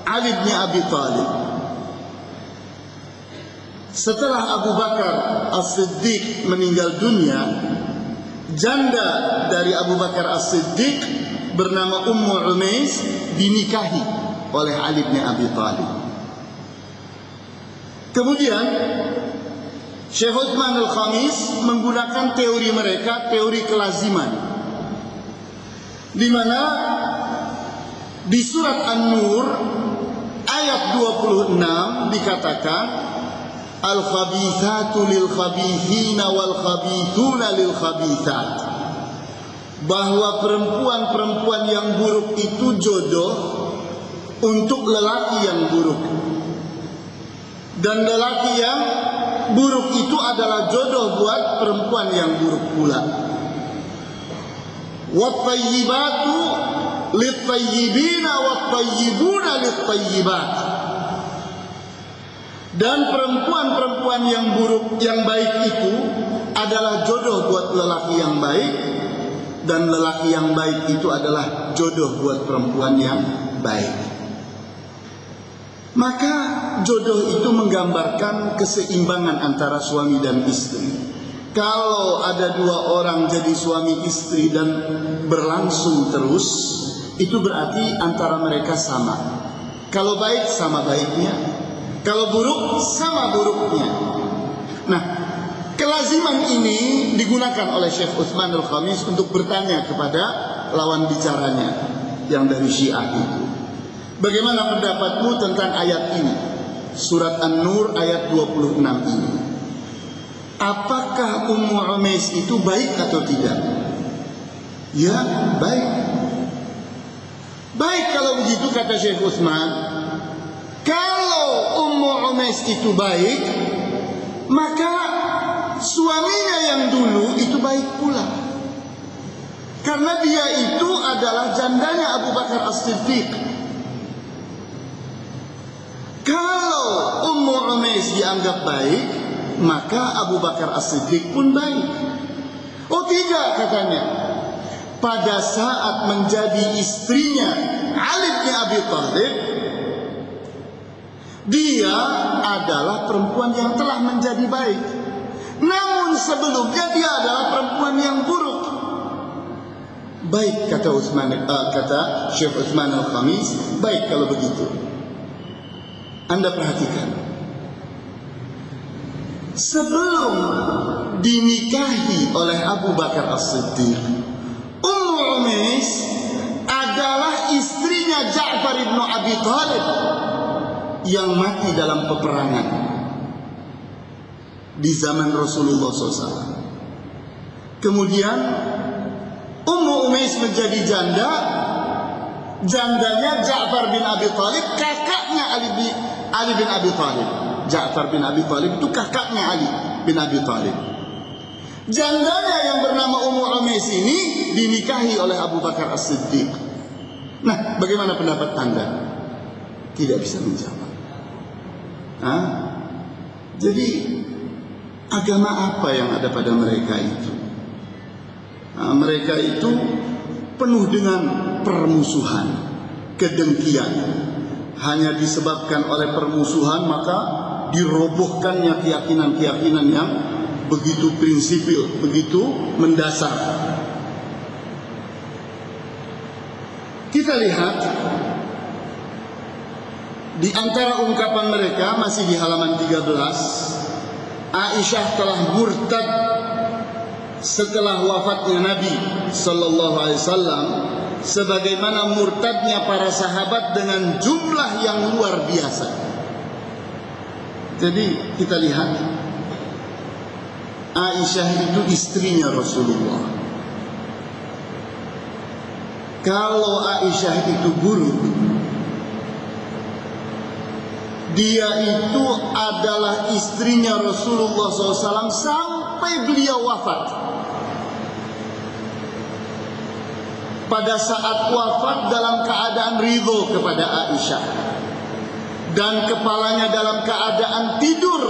Ali bin Abi Thalib setelah Abu Bakar As-Siddiq meninggal dunia, janda dari Abu Bakar As-Siddiq bernama Ummu Umais dinikahi oleh Ali bin Abi Thalib. Kemudian Syekh Utsman Al-Khamis menggunakan teori mereka, teori kelaziman, di mana di surat An-Nur ayat 26 dikatakan al-khabithatu lil-khabithina wal-khabithuna lil-khabithat, bahwa perempuan-perempuan yang buruk itu jodoh untuk lelaki yang buruk, dan lelaki yang buruk itu adalah jodoh buat perempuan yang buruk pula. Wat-tayyibatu lit-tayyibina wat-tayyibuna lit-tayyibat, dan perempuan-perempuan yang buruk, yang baik itu adalah jodoh buat lelaki yang baik, dan lelaki yang baik itu adalah jodoh buat perempuan yang baik. Maka jodoh itu menggambarkan keseimbangan antara suami dan istri. Kalau ada dua orang jadi suami istri dan berlangsung terus, itu berarti antara mereka sama. Kalau baik sama baiknya, kalau buruk sama buruknya. Nah, kelaziman ini digunakan oleh Syekh Utsman Al-Khamis untuk bertanya kepada lawan bicaranya yang dari Syiah itu. Bagaimana pendapatmu tentang ayat ini? Surat An-Nur ayat 26 ini. Apakah Ummu Umais itu baik atau tidak? Ya, baik. Baik kalau begitu, kata Syekh Utsman. Kalau Ummu Umais itu baik, maka suaminya yang dulu itu baik pula. Karena dia itu adalah jandanya Abu Bakar As-Siddiq. Kalau Ummu Umais dianggap baik, maka Abu Bakar As-Siddiq pun baik. Oh tidak, katanya. Pada saat menjadi istrinya Ali bin Abi Thalib, dia adalah perempuan yang telah menjadi baik. Namun sebelumnya dia adalah perempuan yang buruk. Baik, kata kata Syekh Utsman Al-Khamis, baik kalau begitu. Anda perhatikan, sebelum dinikahi oleh Abu Bakar As-Siddiq, Ummu Umais adalah istrinya Ja'far ibn Abi Thalib yang mati dalam peperangan di zaman Rasulullah SAW. Kemudian Ummu Umais menjadi janda. Jandanya Ja'far bin Abi Thalib, kakaknya Ali bin Abi Thalib. Ja'far bin Abi Thalib itu kakaknya Ali bin Abi Thalib. Jandanya yang bernama Ummu Umais ini dinikahi oleh Abu Bakar As-Siddiq. Nah, bagaimana pendapat Anda? Tidak bisa menjawab. Jadi agama apa yang ada pada mereka itu? Mereka itu penuh dengan permusuhan, kedengkian. Hanya disebabkan oleh permusuhan maka dirobohkannya keyakinan-keyakinan yang begitu prinsipil, begitu mendasar. Kita lihat di antara ungkapan mereka masih di halaman 13, Aisyah telah murtad setelah wafatnya Nabi sallallahu alaihi wasallam, sebagaimana murtadnya para sahabat dengan jumlah yang luar biasa. Jadi kita lihat, Aisyah itu istrinya Rasulullah. Kalau Aisyah itu buruk, dia itu adalah istrinya Rasulullah SAW sampai beliau wafat. Pada saat wafat dalam keadaan ridho kepada Aisyah, dan kepalanya dalam keadaan tidur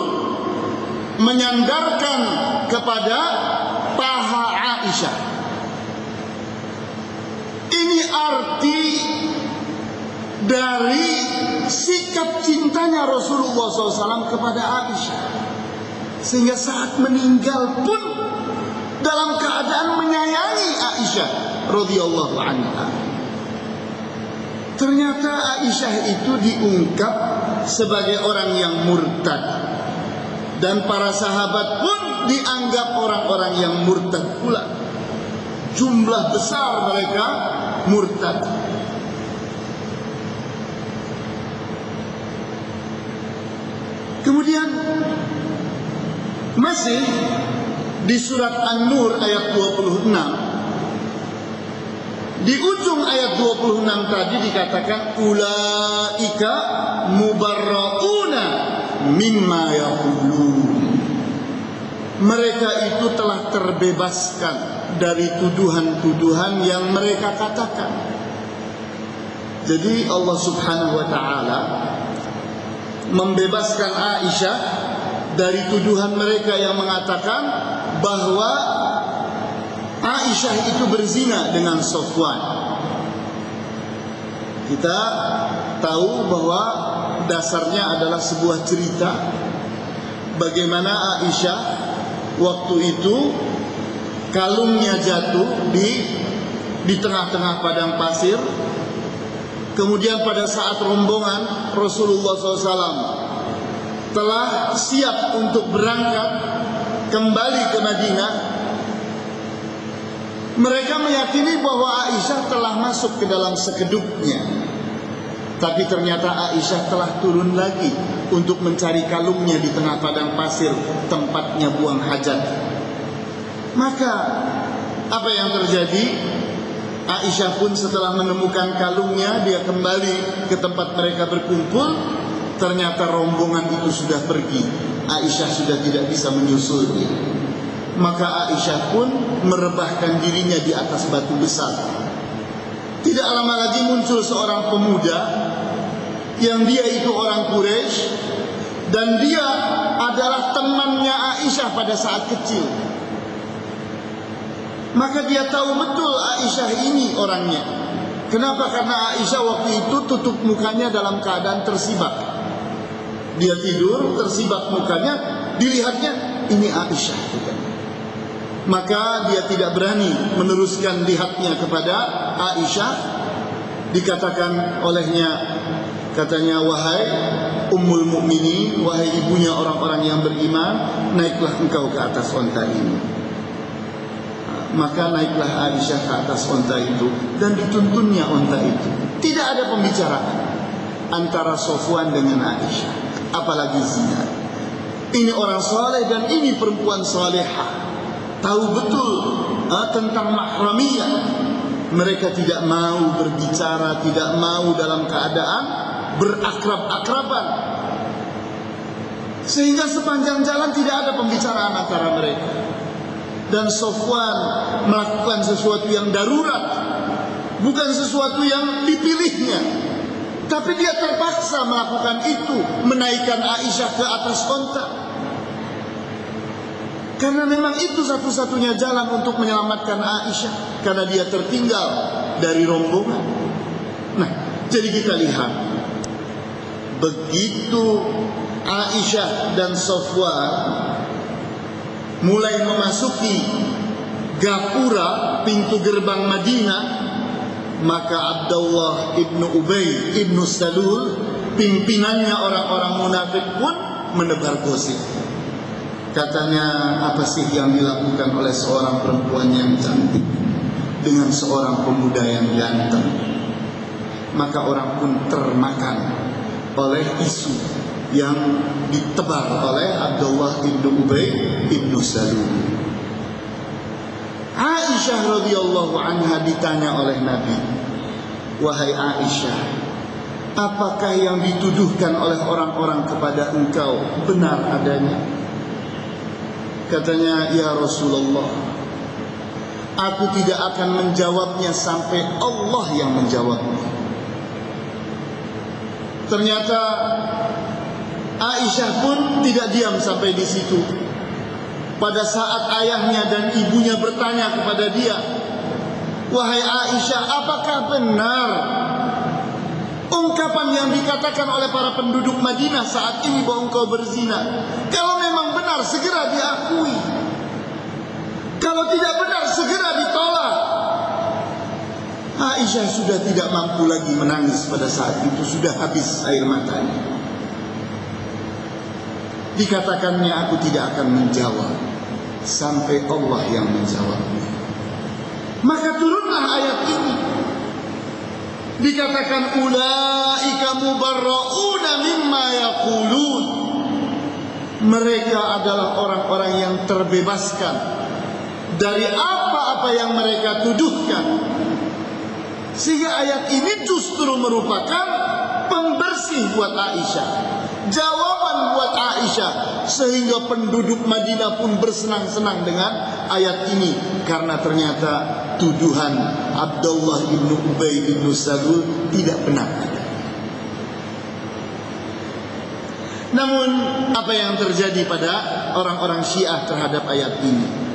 menyandarkan kepada paha Aisyah. Ini arti dari sikap cintanya Rasulullah SAW kepada Aisyah, sehingga saat meninggal pun dalam keadaan menyayangi Aisyah radhiyallahu anha. Ternyata Aisyah itu diungkap sebagai orang yang murtad, dan para sahabat pun dianggap orang-orang yang murtad pula. Jumlah besar mereka murtad. Kemudian masih di surat An-Nur ayat 26, di ujung ayat 26 tadi dikatakan ulaika mubarrauna mimma yaqulun. Mereka itu telah terbebaskan dari tuduhan-tuduhan yang mereka katakan. Jadi Allah Subhanahu wa taala membebaskan Aisyah dari tuduhan mereka yang mengatakan bahwa Aisyah itu berzina dengan Safwan. Kita tahu bahwa dasarnya adalah sebuah cerita bagaimana Aisyah waktu itu kalungnya jatuh di tengah-tengah padang pasir. Kemudian pada saat rombongan Rasulullah SAW telah siap untuk berangkat kembali ke Madinah, mereka meyakini bahwa Aisyah telah masuk ke dalam sekedupnya. Tapi ternyata Aisyah telah turun lagi untuk mencari kalungnya di tengah padang pasir tempatnya buang hajat. Maka apa yang terjadi? Aisyah pun setelah menemukan kalungnya, dia kembali ke tempat mereka berkumpul. Ternyata rombongan itu sudah pergi. Aisyah sudah tidak bisa menyusulnya. Maka Aisyah pun merebahkan dirinya di atas batu besar. Tidak lama lagi muncul seorang pemuda yang dia itu orang Quraisy, dan dia adalah temannya Aisyah pada saat kecil. Maka dia tahu betul Aisyah ini orangnya. Kenapa? Karena Aisyah waktu itu tutup mukanya dalam keadaan tersibak. Dia tidur, tersibak mukanya, dilihatnya ini Aisyah. Maka dia tidak berani meneruskan lihatnya kepada Aisyah. Dikatakan olehnya, katanya, wahai Ummul Mukminin, wahai ibunya orang-orang yang beriman, naiklah engkau ke atas onta ini. Maka naiklah Aisyah ke atas onta itu dan dituntunnya onta itu. Tidak ada pembicaraan antara Safwan dengan Aisyah, apalagi zina. Ini orang saleh dan ini perempuan salehah, tahu betul tentang mahramiyah. Mereka tidak mau berbicara, tidak mau dalam keadaan berakrab-akraban, sehingga sepanjang jalan tidak ada pembicaraan antara mereka. Dan Safwan melakukan sesuatu yang darurat, bukan sesuatu yang dipilihnya, tapi dia terpaksa melakukan itu, menaikkan Aisyah ke atas onta. Karena memang itu satu-satunya jalan untuk menyelamatkan Aisyah, karena dia tertinggal dari rombongan. Nah, jadi kita lihat, begitu Aisyah dan Safwan mulai memasuki gapura pintu gerbang Madinah, maka Abdullah ibnu Ubay ibnu Salul, pimpinannya orang-orang munafik pun menebar gosip. Katanya, apa sih yang dilakukan oleh seorang perempuan yang cantik dengan seorang pemuda yang ganteng? Maka orang pun termakan oleh isu yang ditebar oleh Abdullah bin Ubay bin Salul. Aisyah radhiyallahu anha ditanya oleh Nabi, "Wahai Aisyah, apakah yang dituduhkan oleh orang-orang kepada engkau benar adanya?" Katanya, "Ya Rasulullah, aku tidak akan menjawabnya sampai Allah yang menjawabnya." Ternyata Aisyah pun tidak diam sampai di situ. Pada saat ayahnya dan ibunya bertanya kepada dia, "Wahai Aisyah, apakah benar ungkapan yang dikatakan oleh para penduduk Madinah saat ini bahwa engkau berzina? Kalau memang benar, segera diakui. Kalau tidak benar, segera ditolak." Aisyah sudah tidak mampu lagi menangis pada saat itu, sudah habis air matanya. Dikatakannya, "Aku tidak akan menjawab sampai Allah yang menjawabnya." Maka turunlah ayat ini. Dikatakan, "Ulaika mubarra'una mimma yaqulun." Mereka adalah orang-orang yang terbebaskan dari apa-apa yang mereka tuduhkan. Sehingga ayat ini justru merupakan pembersih buat Aisyah, jawaban buat Aisyah, sehingga penduduk Madinah pun bersenang-senang dengan ayat ini, karena ternyata tuduhan Abdullah bin Ubay bin Salul tidak benar. Namun apa yang terjadi pada orang-orang Syiah terhadap ayat ini?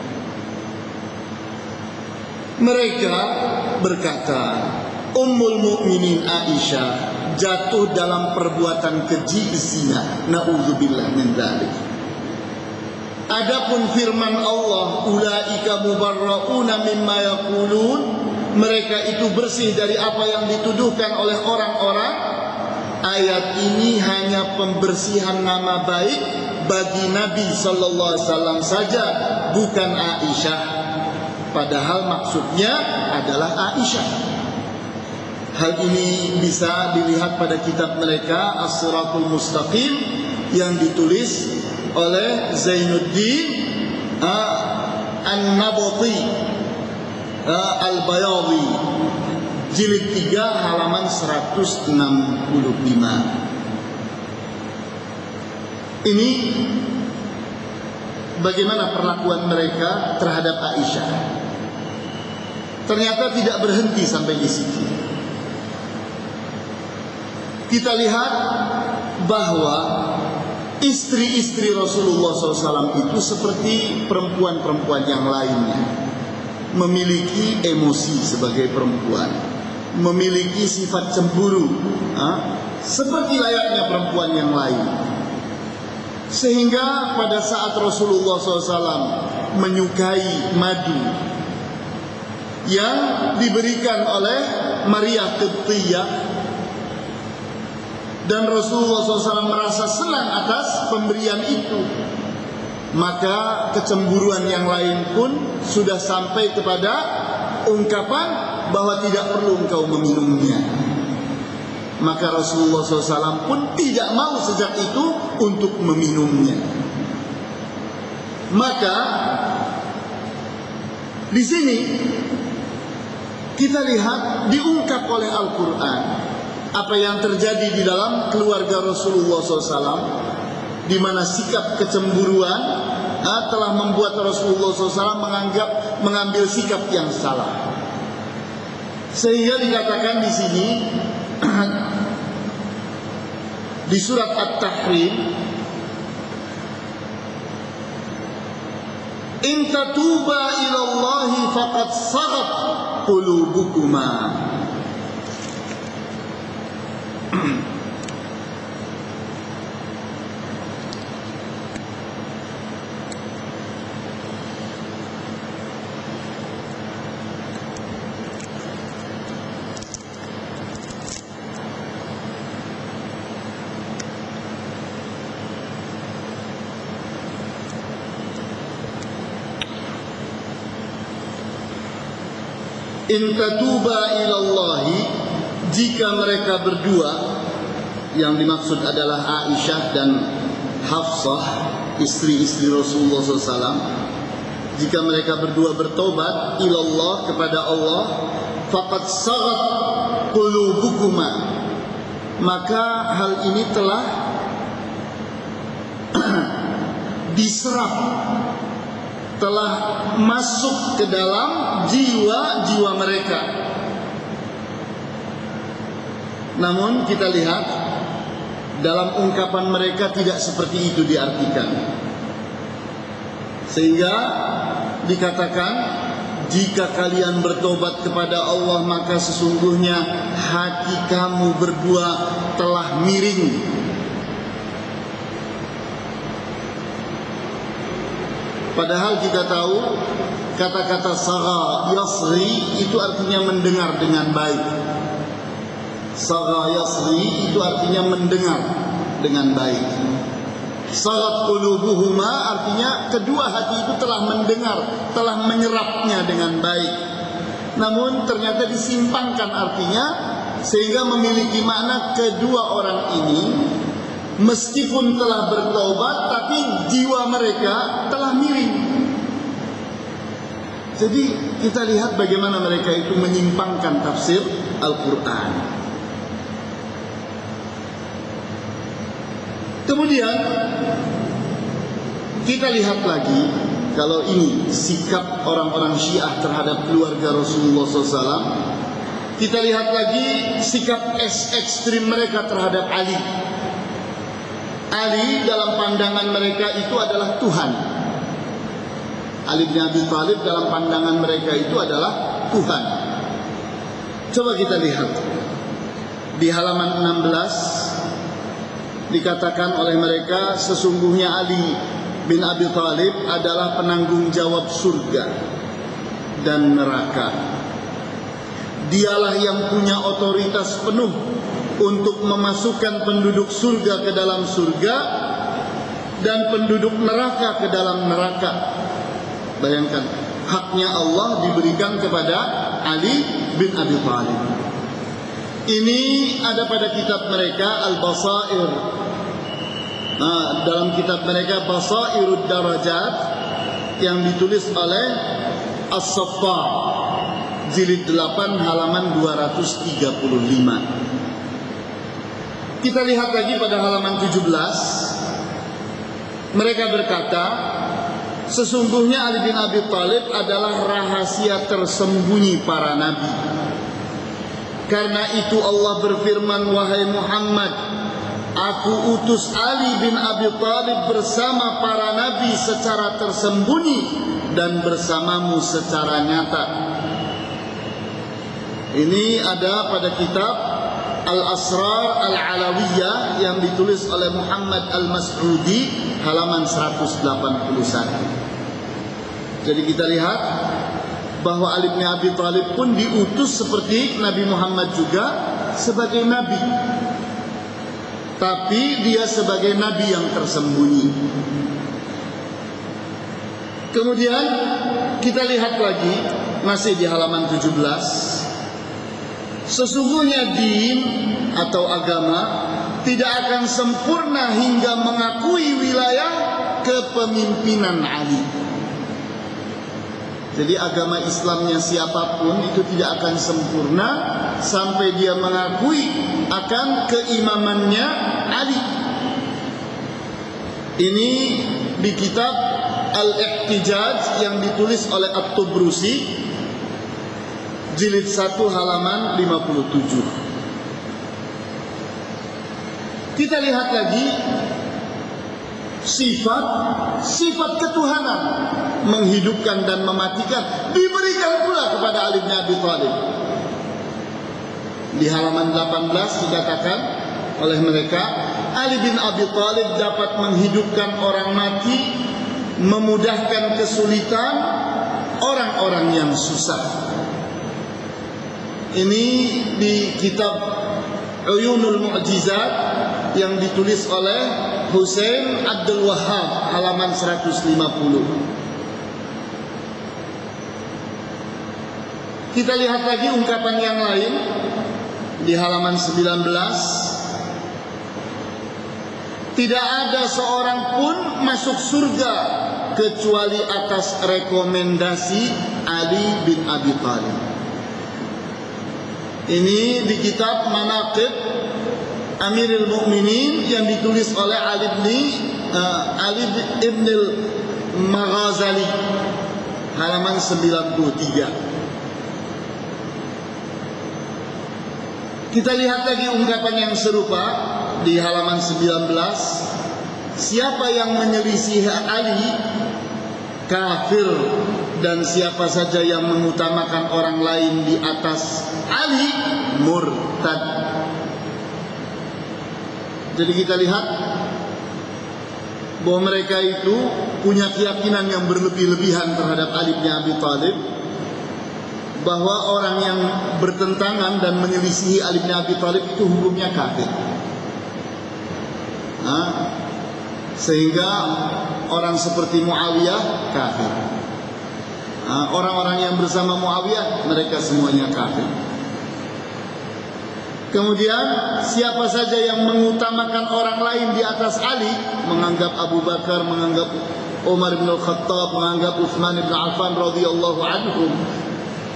Mereka berkata, Ummul Mukminin Aisyah jatuh dalam perbuatan keji zina. Na'udzubillah min dzalik. Adapun firman Allah, "Ulaika mubarra'una mimma yaqulun," mereka itu bersih dari apa yang dituduhkan oleh orang-orang. Ayat ini hanya pembersihan nama baik bagi Nabi sallallahu alaihi wasallam saja, bukan Aisyah. Padahal maksudnya adalah Aisyah. Hal ini bisa dilihat pada kitab mereka As-Siratul Mustaqim yang ditulis oleh Zainuddin An-Nabati Al-Bayadhi, jilid 3 halaman 165. Ini bagaimana perlakuan mereka terhadap Aisyah. Ternyata tidak berhenti sampai di situ. Kita lihat bahwa istri-istri Rasulullah SAW itu seperti perempuan-perempuan yang lainnya, memiliki emosi sebagai perempuan, memiliki sifat cemburu, seperti layaknya perempuan yang lain. Sehingga pada saat Rasulullah SAW menyukai madu yang diberikan oleh Maria Qibtiyah, dan Rasulullah SAW merasa senang atas pemberian itu, maka kecemburuan yang lain pun sudah sampai kepada ungkapan bahwa tidak perlu engkau meminumnya. Maka Rasulullah SAW pun tidak mau sejak itu untuk meminumnya. Maka di sini kita lihat diungkap oleh Al-Quran apa yang terjadi di dalam keluarga Rasulullah SAW, di mana sikap kecemburuan telah membuat Rasulullah SAW mengambil sikap yang salah. Sehingga dikatakan di sini di surat At-Tahrim, "In tatuba ilallahi faqad sagat qulubukuma." In tatuba ilallahi, jika mereka berdua, yang dimaksud adalah Aisyah dan Hafsah, istri-istri Rasulullah SAW, jika mereka berdua bertobat ilallah, kepada Allah, faqad saghat qulubukuma, maka hal ini telah diserap, telah masuk ke dalam jiwa-jiwa mereka. Namun kita lihat dalam ungkapan mereka tidak seperti itu diartikan, sehingga dikatakan, jika kalian bertobat kepada Allah maka sesungguhnya hati kamu berdua telah miring. Padahal kita tahu kata-kata sagha yasri itu artinya mendengar dengan baik. Sagha yasri itu artinya mendengar dengan baik. Saghat qulubuhuma artinya kedua hati itu telah mendengar, telah menyerapnya dengan baik. Namun ternyata disimpangkan artinya, sehingga memiliki makna kedua orang ini meskipun telah bertaubat tapi jiwa mereka telah miring. Jadi kita lihat bagaimana mereka itu menyimpangkan tafsir Al-Quran. Kemudian kita lihat lagi, kalau ini sikap orang-orang Syiah terhadap keluarga Rasulullah SAW, kita lihat lagi sikap ekstrim mereka terhadap Ali. Ali dalam pandangan mereka itu adalah Tuhan. Ali bin Abi Thalib dalam pandangan mereka itu adalah Tuhan. Coba kita lihat di halaman 16. Dikatakan oleh mereka, sesungguhnya Ali bin Abi Thalib adalah penanggung jawab surga dan neraka. Dialah yang punya otoritas penuh untuk memasukkan penduduk surga ke dalam surga dan penduduk neraka ke dalam neraka. Bayangkan, haknya Allah diberikan kepada Ali bin Abi Thalib. Ini ada pada kitab mereka Al-Basair. Dalam kitab mereka Basairud Darajat yang ditulis oleh As-Saffar, jilid 8 halaman 235. Kita lihat lagi pada halaman 17. Mereka berkata, sesungguhnya Ali bin Abi Thalib adalah rahasia tersembunyi para nabi. Karena itu Allah berfirman, wahai Muhammad, aku utus Ali bin Abi Thalib bersama para nabi secara tersembunyi dan bersamamu secara nyata. Ini ada pada kitab Al-Asrar Al-Alawiyah yang ditulis oleh Muhammad Al-Mas'udi halaman 181. Jadi kita lihat bahwa Ali bin Abi Thalib pun diutus seperti Nabi Muhammad juga sebagai nabi, tapi dia sebagai nabi yang tersembunyi. Kemudian kita lihat lagi masih di halaman 17. Sesungguhnya din atau agama tidak akan sempurna hingga mengakui wilayah kepemimpinan Ali. Jadi agama Islamnya siapapun itu tidak akan sempurna sampai dia mengakui akan keimamannya Ali. Ini di kitab Al-Ihtijaj yang ditulis oleh At-Tubrusi, jilid 1 halaman 57. Kita lihat lagi sifat ketuhanan, menghidupkan dan mematikan, diberikan pula kepada Ali bin Abi Thalib. Di halaman 18 dikatakan oleh mereka, Ali bin Abi Thalib dapat menghidupkan orang mati, memudahkan kesulitan orang-orang yang susah. Ini di kitab Uyunul Mu'jizat yang ditulis oleh Husain Abdul Wahhab halaman 150. Kita lihat lagi ungkapan yang lain di halaman 19. Tidak ada seorang pun masuk surga kecuali atas rekomendasi Ali bin Abi Thalib. Ini di kitab Manaqib Amirul Mukminin yang ditulis oleh Ali ibn al-Maghazali, halaman 93. Kita lihat lagi ungkapan yang serupa di halaman 19. Siapa yang menyelisih Ali kafir, dan siapa saja yang mengutamakan orang lain di atas Ali murtad. Jadi kita lihat bahwa mereka itu punya keyakinan yang berlebih-lebihan terhadap Ali bin Abi Thalib, bahwa orang yang bertentangan dan menyelisihi Ali bin Abi Thalib itu hukumnya kafir. Sehingga orang seperti Muawiyah kafir. Orang-orang yang bersama Muawiyah mereka semuanya kafir. Kemudian siapa saja yang mengutamakan orang lain di atas Ali, menganggap Abu Bakar, menganggap Umar bin Al-Khattab, menganggap Utsman bin Affan radhiyallahu anhum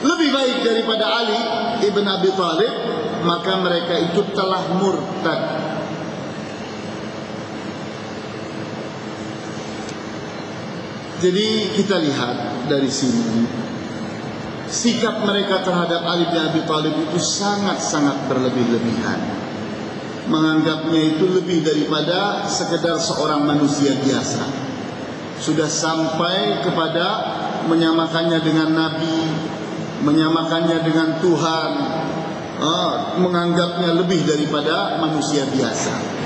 lebih baik daripada Ali ibn Abi Thalib, maka mereka itu telah murtad. Jadi kita lihat dari sini sikap mereka terhadap Ali bin Abi Thalib itu sangat-sangat berlebih-lebihan. Menganggapnya itu lebih daripada sekedar seorang manusia biasa. Sudah sampai kepada menyamakannya dengan Nabi, menyamakannya dengan Tuhan, menganggapnya lebih daripada manusia biasa.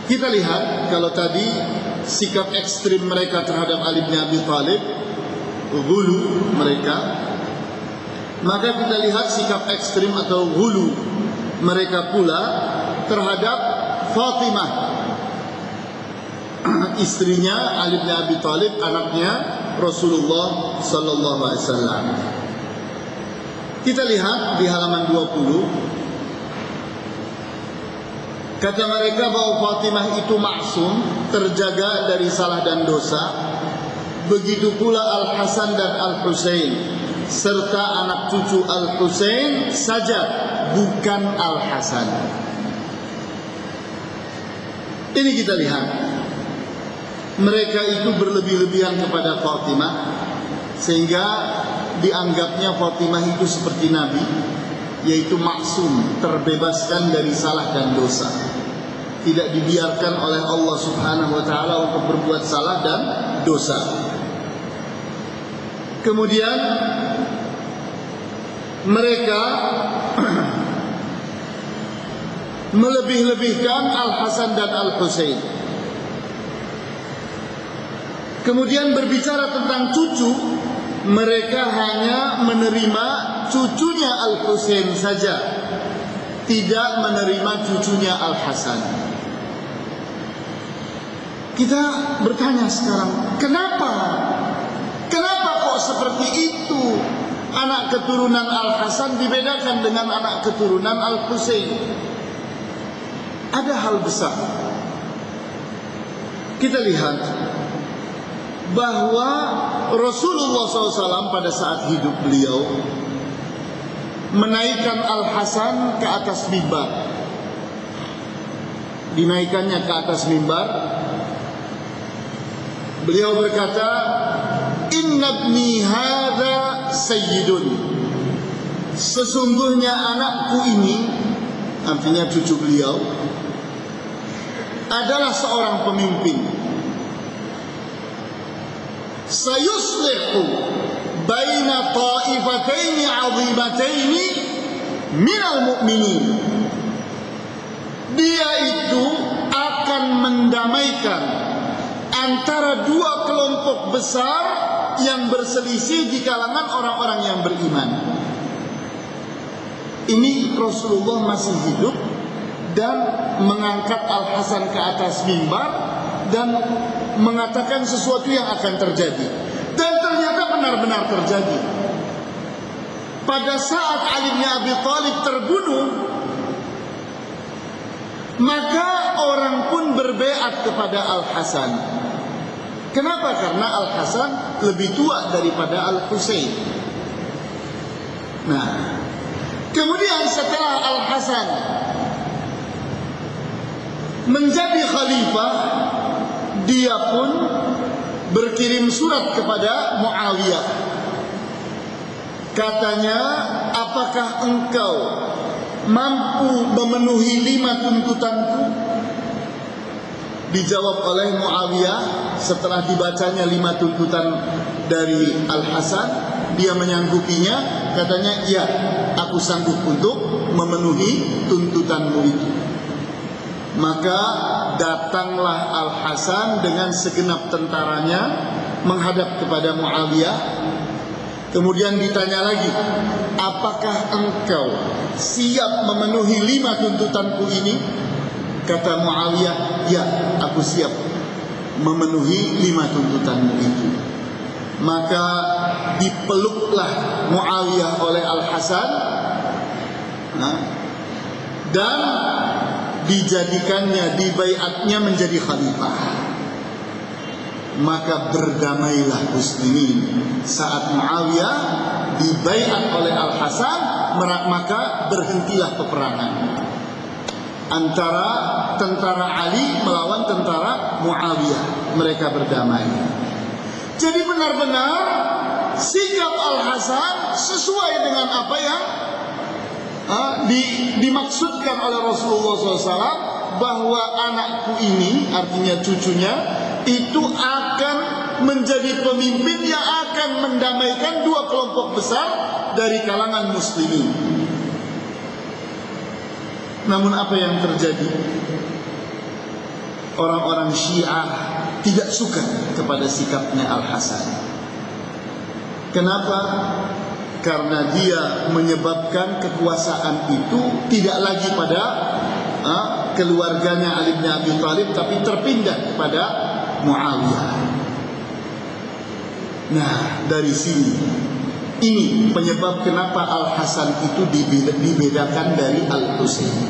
Kita lihat kalau tadi sikap ekstrim mereka terhadap Ali bin Abi Thalib, ghulu mereka, maka kita lihat sikap ekstrim atau ghulu mereka pula terhadap Fatimah, istrinya Ali bin Abi Thalib, anaknya Rasulullah sallallahu alaihi wasallam. Kita lihat di halaman 20. Kata mereka bahwa Fatimah itu maksum, terjaga dari salah dan dosa. Begitu pula Al-Hasan dan Al-Husain, serta anak cucu Al-Husain saja, bukan Al-Hasan. Ini kita lihat, mereka itu berlebih-lebihan kepada Fatimah, sehingga dianggapnya Fatimah itu seperti Nabi, yaitu maksum, terbebaskan dari salah dan dosa, tidak dibiarkan oleh Allah Subhanahu wa taala untuk berbuat salah dan dosa. Kemudian mereka melebih-lebihkan Al-Hasan dan Al-Husain. Kemudian berbicara tentang cucu, mereka hanya menerima cucunya Al-Husain saja, tidak menerima cucunya Al-Hasan. Kita bertanya sekarang, kenapa kok seperti itu? Anak keturunan Al-Hasan dibedakan dengan anak keturunan Al-Husain. Ada hal besar. Kita lihat bahwa Rasulullah SAW pada saat hidup beliau menaikkan Al-Hasan ke atas mimbar. Dinaikannya ke atas mimbar, beliau berkata, "Inna ibni hadza sayyidun." Sesungguhnya anakku ini, artinya cucu beliau, adalah seorang pemimpin. Sayuslihu baina ta'ifataini 'azimataini minal mu'minin. Dia itu akan mendamaikan antara dua kelompok besar yang berselisih di kalangan orang-orang yang beriman. Ini Rasulullah masih hidup dan mengangkat Al-Hasan ke atas mimbar dan mengatakan sesuatu yang akan terjadi. Dan ternyata benar-benar terjadi. Pada saat Ali bin Abi Thalib terbunuh, maka orang pun berbaiat kepada Al-Hasan. Kenapa? Karena Al-Hasan lebih tua daripada Al-Husain. Nah, kemudian setelah Al-Hasan menjadi khalifah, dia pun berkirim surat kepada Muawiyah. Katanya, apakah engkau mampu memenuhi 5 tuntutanku? Dijawab oleh Muawiyah setelah dibacanya 5 tuntutan dari Al-Hasan, dia menyanggupinya. Katanya, ya, aku sanggup untuk memenuhi tuntutanmu itu. Maka datanglah Al-Hasan dengan segenap tentaranya menghadap kepada Muawiyah. Kemudian ditanya lagi, apakah engkau siap memenuhi 5 tuntutanku ini? Kata Muawiyah, ya, aku siap memenuhi 5 tuntutanmu itu. Maka dipeluklah Muawiyah oleh Al-Hasan, dan dijadikannya, dibaiatnya menjadi khalifah. Maka berdamailah muslimin. Saat Muawiyah dibaiat oleh Al-Hasan, maka berhentilah peperangan antara tentara Ali melawan tentara Muawiyah. Mereka berdamai. Jadi benar-benar sikap Al-Hasan sesuai dengan apa yang dimaksudkan oleh Rasulullah SAW, bahwa anakku ini, artinya cucunya, itu akan menjadi pemimpin yang akan mendamaikan 2 kelompok besar dari kalangan muslimin. Namun apa yang terjadi? Orang-orang Syiah tidak suka kepada sikapnya Al-Hasan. Kenapa? Karena dia menyebabkan kekuasaan itu tidak lagi pada keluarganya Ali bin Abi Thalib, tapi terpindah kepada Muawiyah. Nah, dari sini, ini penyebab kenapa Al-Hasan itu dibedakan dari Al-Husain.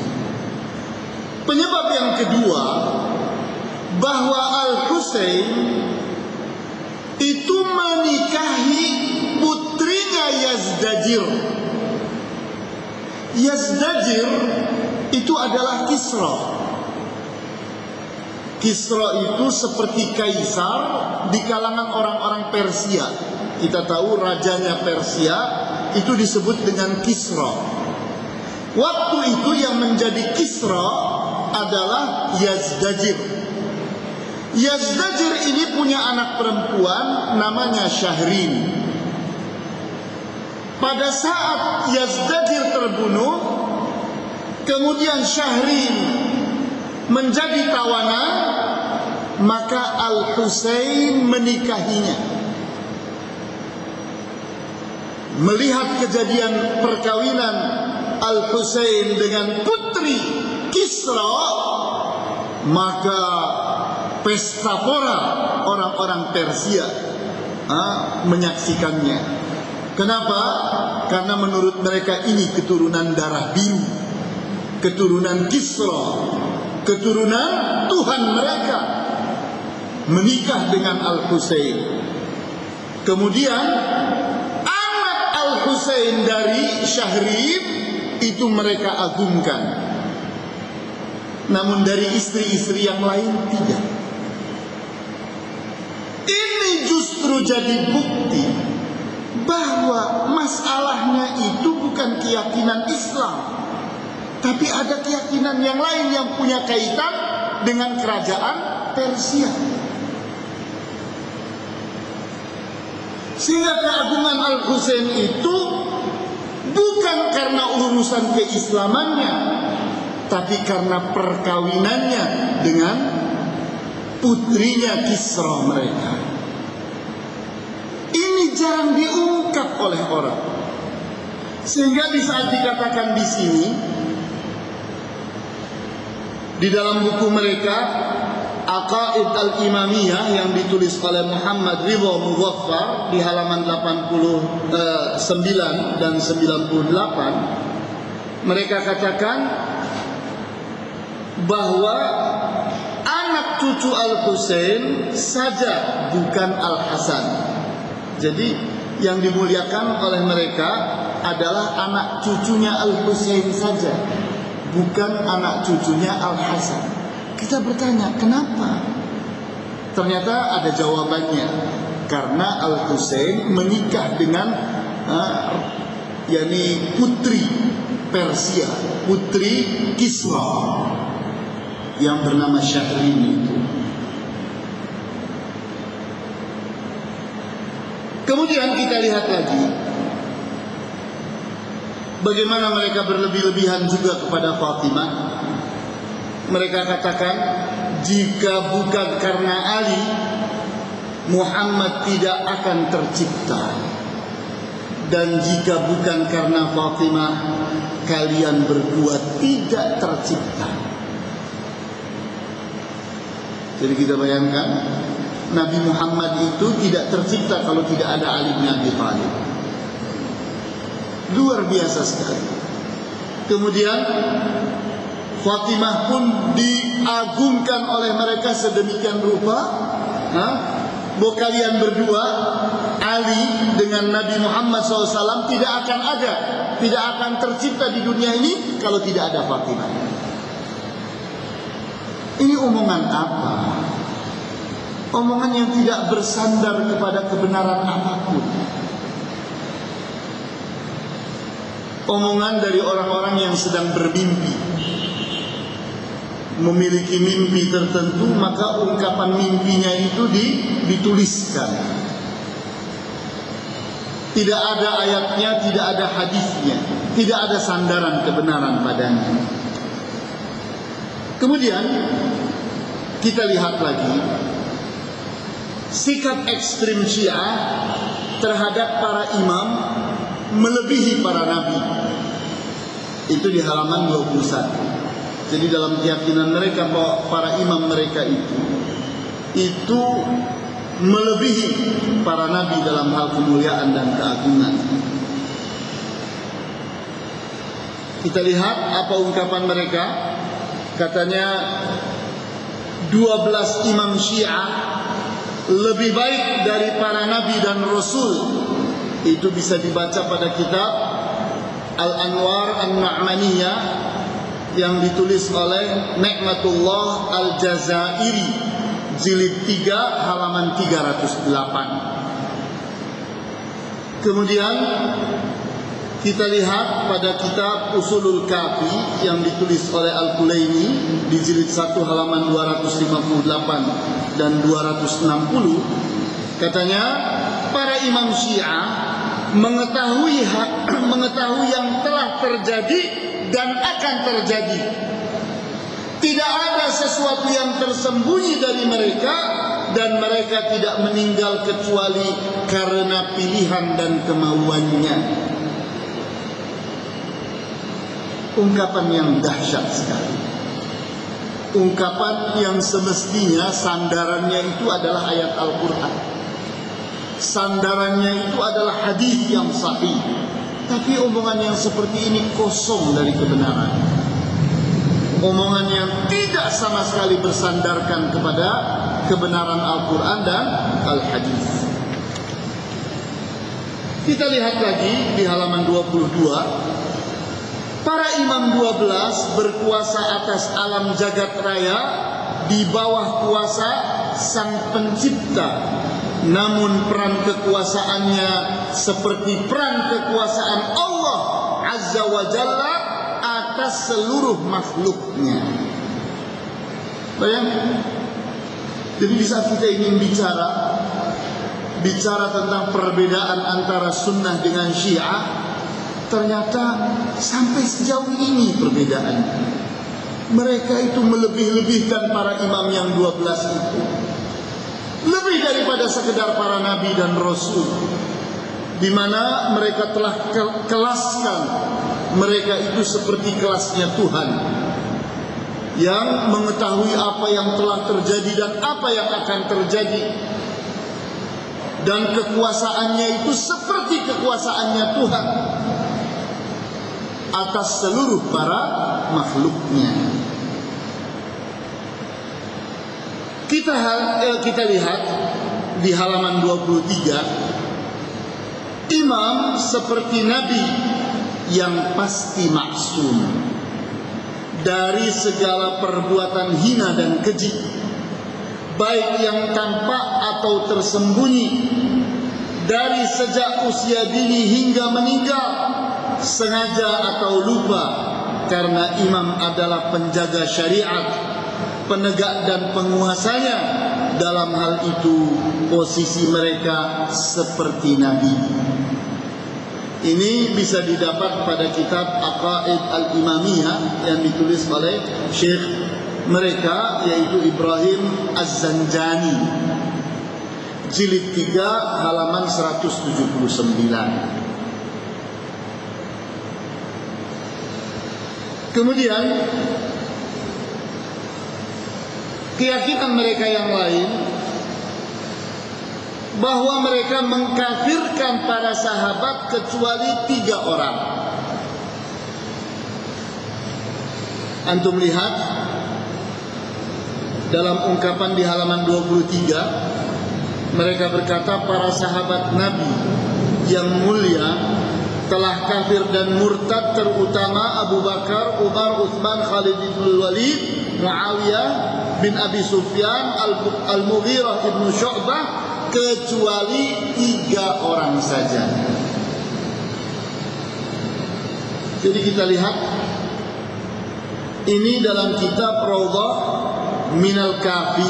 Penyebab yang kedua, bahwa Al-Husain itu menikahi putrinya Yazdajir. Yazdajir itu adalah Kisra. Kisra itu seperti kaisar di kalangan orang-orang Persia. Kita tahu rajanya Persia itu disebut dengan Kisra. Waktu itu yang menjadi Kisra adalah Yazdajir. Yazdajir ini punya anak perempuan namanya Syahrin. Pada saat Yazdajir terbunuh, kemudian Syahrin menjadi tawanan, maka Al-Husain menikahinya. Melihat kejadian perkawinan Al-Husain dengan putri Kisra, maka pesta pora orang-orang Persia menyaksikannya. Kenapa? Karena menurut mereka ini keturunan darah biru, keturunan Kisra, keturunan Tuhan mereka, menikah dengan Al-Husain. Kemudian anak Al-Husain dari Syahrin itu mereka agungkan. Namun dari istri-istri yang lain tidak. Ini justru jadi bukti bahwa masalahnya itu bukan keyakinan Islam, tapi ada keyakinan yang lain yang punya kaitan dengan kerajaan Persia. Sehingga keagungan Al-Husain itu bukan karena urusan keislamannya, tapi karena perkawinannya dengan putrinya Kisra mereka. Ini jarang diungkap oleh orang. Sehingga di saat dikatakan di sini, di dalam buku mereka, Aqaid Al-Imamiyah yang ditulis oleh Muhammad Ridha Muzaffar di halaman 89 dan 98, mereka katakan bahwa anak cucu Al-Husain saja, bukan Al-Hasan. Jadi yang dimuliakan oleh mereka adalah anak cucunya Al-Husain saja, bukan anak cucunya Al-Hasan. Kita bertanya, kenapa? Ternyata ada jawabannya. Karena Al-Husain menikah dengan putri Persia, putri Kisra yang bernama Syahrin itu. Kemudian kita lihat lagi bagaimana mereka berlebih-lebihan juga kepada Fatimah. Mereka katakan, jika bukan karena Ali, Muhammad tidak akan tercipta. Dan jika bukan karena Fatimah, kalian berdua tidak tercipta. Jadi kita bayangkan, Nabi Muhammad itu tidak tercipta kalau tidak ada Ali bin Abi Thalib. Luar biasa sekali. Kemudian Fatimah pun diagungkan oleh mereka sedemikian rupa, bahwa kalian berdua, Ali dengan Nabi Muhammad SAW, tidak akan ada, tidak akan tercipta di dunia ini kalau tidak ada Fatimah. Ini omongan apa? Omongan yang tidak bersandar kepada kebenaran apapun. Omongan dari orang-orang yang sedang bermimpi, memiliki mimpi tertentu, maka ungkapan mimpinya itu dituliskan. Tidak ada ayatnya, tidak ada hadisnya, tidak ada sandaran kebenaran padanya. Kemudian kita lihat lagi sikap ekstrim Syiah terhadap para imam melebihi para nabi. Itu di halaman 21. Jadi dalam keyakinan mereka bahwa para imam mereka itu melebihi para nabi dalam hal kemuliaan dan keagungan. Kita lihat apa ungkapan mereka. Katanya 12 imam Syiah lebih baik dari para nabi dan rasul. Itu bisa dibaca pada kitab Al-Anwar An-Na'maniyah yang ditulis oleh Nikmatullah Al-Jazairi, jilid 3 halaman 308. Kemudian kita lihat pada kitab Usulul Kafi yang ditulis oleh Al-Kulaini di jilid 1 halaman 258 dan 260. Katanya para imam Syiah mengetahui yang telah terjadi dan akan terjadi. Tidak ada sesuatu yang tersembunyi dari mereka, dan mereka tidak meninggal kecuali karena pilihan dan kemauannya. Ungkapan yang dahsyat sekali. Ungkapan yang semestinya sandarannya itu adalah ayat Al-Quran. Sandarannya itu adalah hadis yang sahih. Tapi omongan yang seperti ini kosong dari kebenaran. Omongan yang tidak sama sekali bersandarkan kepada kebenaran Al-Quran dan Al-Hadis. Kita lihat lagi di halaman 22. Para imam 12 berkuasa atas alam jagat raya di bawah kuasa Sang Pencipta. Namun peran kekuasaannya seperti peran kekuasaan Allah Azza wa Jalla atas seluruh makhluknya. Bayangkan. Jadi di saat kita ingin bicara tentang perbedaan antara sunnah dengan Syiah, ternyata sampai sejauh ini perbedaan. Mereka itu melebih-lebihkan para imam yang 12 itu. Lebih daripada sekedar para nabi dan rasul, di mana mereka telah kelaskan mereka itu seperti kelasnya Tuhan, yang mengetahui apa yang telah terjadi dan apa yang akan terjadi, dan kekuasaannya itu seperti kekuasaannya Tuhan atas seluruh para makhluknya. Kita lihat di halaman 23, imam seperti nabi yang pasti maksum dari segala perbuatan hina dan keji, baik yang tampak atau tersembunyi, dari sejak usia dini hingga meninggal, sengaja atau lupa, karena imam adalah penjaga syariat, penegak dan penguasanya. Dalam hal itu posisi mereka seperti nabi. Ini bisa didapat pada kitab Aqaid Al-Imamiyah yang ditulis oleh Syekh mereka, yaitu Ibrahim Az-Zanjani, jilid 3 halaman 179. Kemudian keyakinan mereka yang lain bahwa mereka mengkafirkan para sahabat kecuali 3 orang. Antum lihat dalam ungkapan di halaman 23, mereka berkata para sahabat Nabi yang mulia telah kafir dan murtad, terutama Abu Bakar, Umar, Utsman, Khalid bin Walid, Muawiyah bin Abi Sufyan, Al-Mughirah bin Syu'bah, kecuali 3 orang saja. Jadi kita lihat ini dalam kitab Rawdah Minal Kafi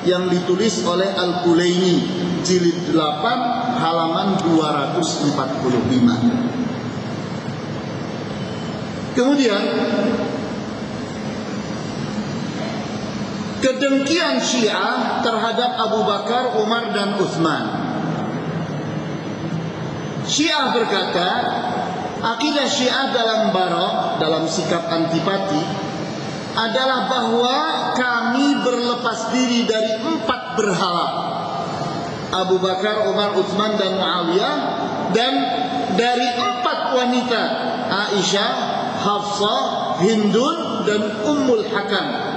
yang ditulis oleh Al-Kulaini, jilid 8 halaman 245. Kemudian kedengkian Syiah terhadap Abu Bakar, Umar dan Utsman. Syiah berkata, akidah Syiah dalam barok, dalam sikap antipati, adalah bahwa kami berlepas diri dari 4 berhala, Abu Bakar, Umar, Utsman dan Muawiyah, dan dari 4 wanita, Aisyah, Hafsah, Hindun dan Ummul Hakam,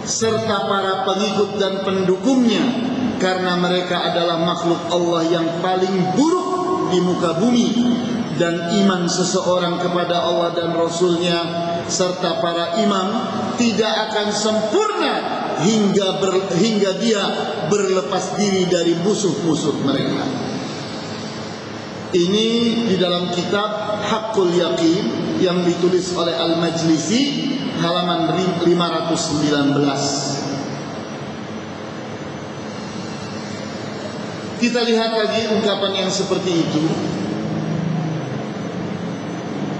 serta para pengikut dan pendukungnya, karena mereka adalah makhluk Allah yang paling buruk di muka bumi, dan iman seseorang kepada Allah dan Rasulnya serta para imam tidak akan sempurna hingga dia berlepas diri dari musuh-musuh mereka. Ini di dalam kitab Haqqul Yaqin yang ditulis oleh Al-Majlisi, halaman 519. Kita lihat lagi ungkapan yang seperti itu.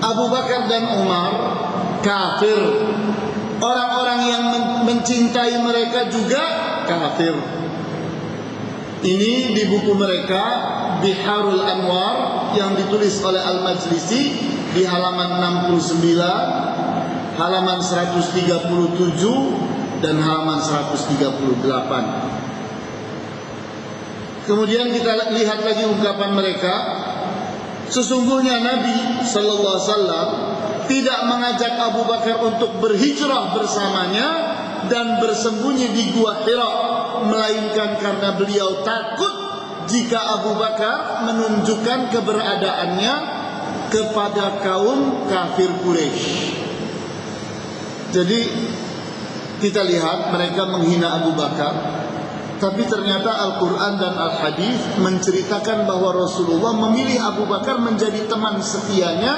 Abu Bakar dan Umar kafir. Orang-orang yang mencintai mereka juga kafir. Ini di buku mereka Biharul Anwar yang ditulis oleh Al-Majlisi di halaman 69, halaman 137 dan halaman 138. Kemudian kita lihat lagi ungkapan mereka. Sesungguhnya Nabi sallallahu alaihi wasallam tidak mengajak Abu Bakar untuk berhijrah bersamanya dan bersembunyi di Gua Hira, melainkan karena beliau takut jika Abu Bakar menunjukkan keberadaannya kepada kaum kafir Quraisy. Jadi kita lihat mereka menghina Abu Bakar, tapi ternyata Al-Quran dan Al-Hadis menceritakan bahwa Rasulullah memilih Abu Bakar menjadi teman setianya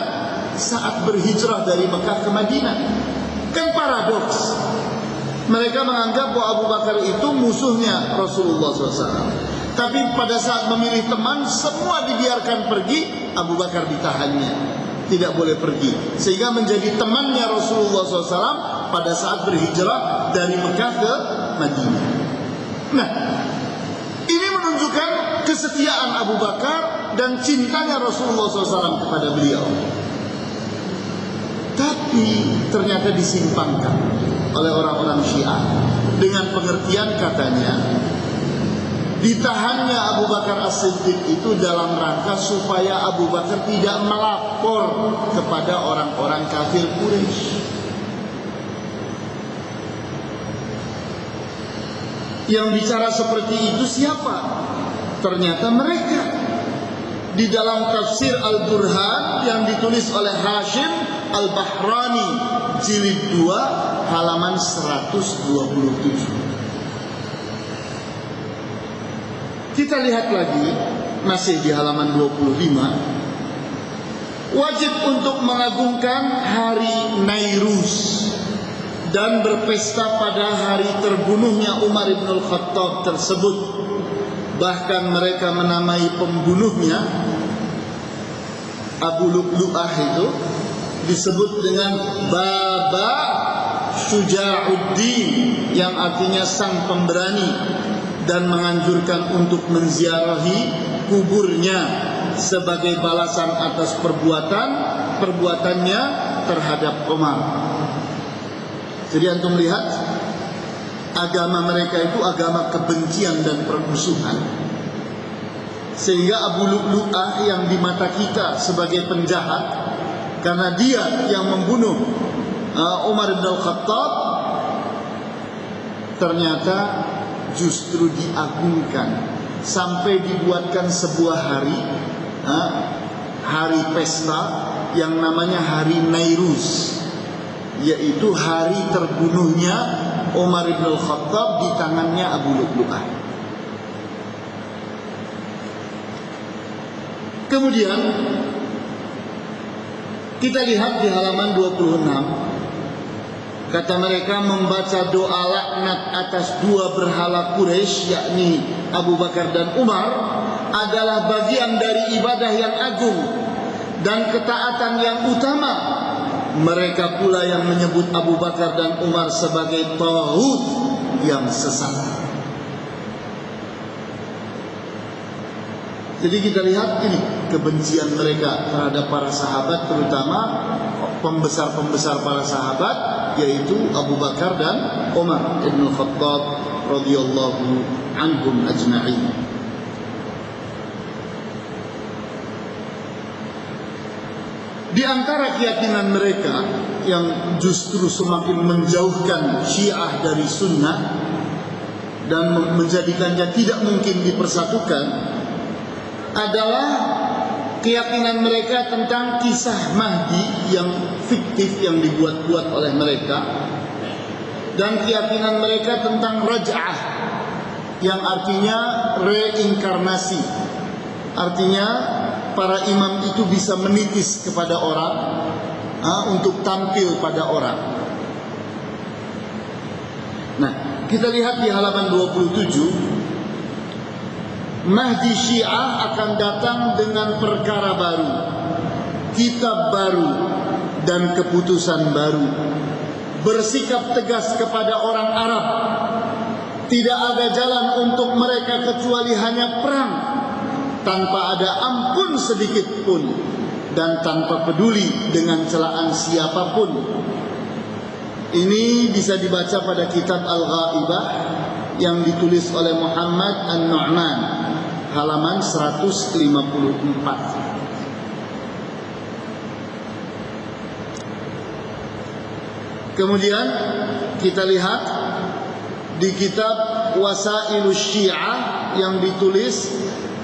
saat berhijrah dari Mekah ke Madinah. Kan paradoks. Mereka menganggap bahwa Abu Bakar itu musuhnya Rasulullah SAW. Tapi pada saat memilih teman, semua dibiarkan pergi, Abu Bakar ditahannya, tidak boleh pergi, sehingga menjadi temannya Rasulullah SAW pada saat berhijrah dari Mekah ke Madinah. Nah, ini menunjukkan kesetiaan Abu Bakar dan cintanya Rasulullah SAW kepada beliau. Tapi ternyata disimpangkan. oleh orang-orang Syiah dengan pengertian katanya ditahannya Abu Bakar As-Siddiq itu dalam rangka supaya Abu Bakar tidak melapor kepada orang-orang kafir Quraisy. Yang bicara seperti itu siapa? Ternyata mereka. Di dalam tafsir Al-Burhan yang ditulis oleh Hashim Al-Bahrani jilid 2 halaman 127. Kita lihat lagi masih di halaman 25. Wajib untuk mengagungkan hari Nairuz dan berpesta pada hari terbunuhnya Umar ibn al-Khattab tersebut. Bahkan mereka menamai pembunuhnya Abu Lu'lu'ah itu disebut dengan Baba Syuja'uddin, yang artinya sang pemberani, dan menganjurkan untuk menziarahi kuburnya sebagai balasan atas perbuatannya terhadap Umar. Jadi antum lihat, agama mereka itu agama kebencian dan permusuhan. Sehingga Abu Lu'lu'ah yang di mata kita sebagai penjahat karena dia yang membunuh Umar bin Al-Khattab, ternyata justru diagungkan sampai dibuatkan sebuah hari pesta yang namanya hari Nairuz, yaitu hari terbunuhnya Umar bin Al-Khattab di tangannya Abu Lu'lu'ah. Kemudian kita lihat di halaman 26. Kata mereka, membaca doa laknat atas dua berhala Quraisy, yakni Abu Bakar dan Umar, adalah bagian dari ibadah yang agung dan ketaatan yang utama. Mereka pula yang menyebut Abu Bakar dan Umar sebagai taghut yang sesat. Jadi kita lihat ini kebencian mereka terhadap para sahabat, terutama pembesar-pembesar para sahabat, yaitu Abu Bakar dan Umar ibn Khattab radhiyallahu anhum ajma'in. Di antara keyakinan mereka yang justru semakin menjauhkan Syiah dari sunnah dan menjadikannya tidak mungkin dipersatukan adalah keyakinan mereka tentang kisah Mahdi yang fiktif yang dibuat-buat oleh mereka, dan keyakinan mereka tentang raj'ah yang artinya reinkarnasi. Artinya para imam itu bisa menitis kepada orang untuk tampil pada orang. Nah, kita lihat di halaman 27. Mahdi Syiah akan datang dengan perkara baru, kitab baru, dan keputusan baru. Bersikap tegas kepada orang Arab. Tidak ada jalan untuk mereka kecuali hanya perang, tanpa ada ampun sedikit pun, dan tanpa peduli dengan celaan siapapun. Ini bisa dibaca pada kitab Al-Ghaibah yang ditulis oleh Muhammad An-Nu'man, halaman 154. Kemudian kita lihat di kitab Wasailus Syiah yang ditulis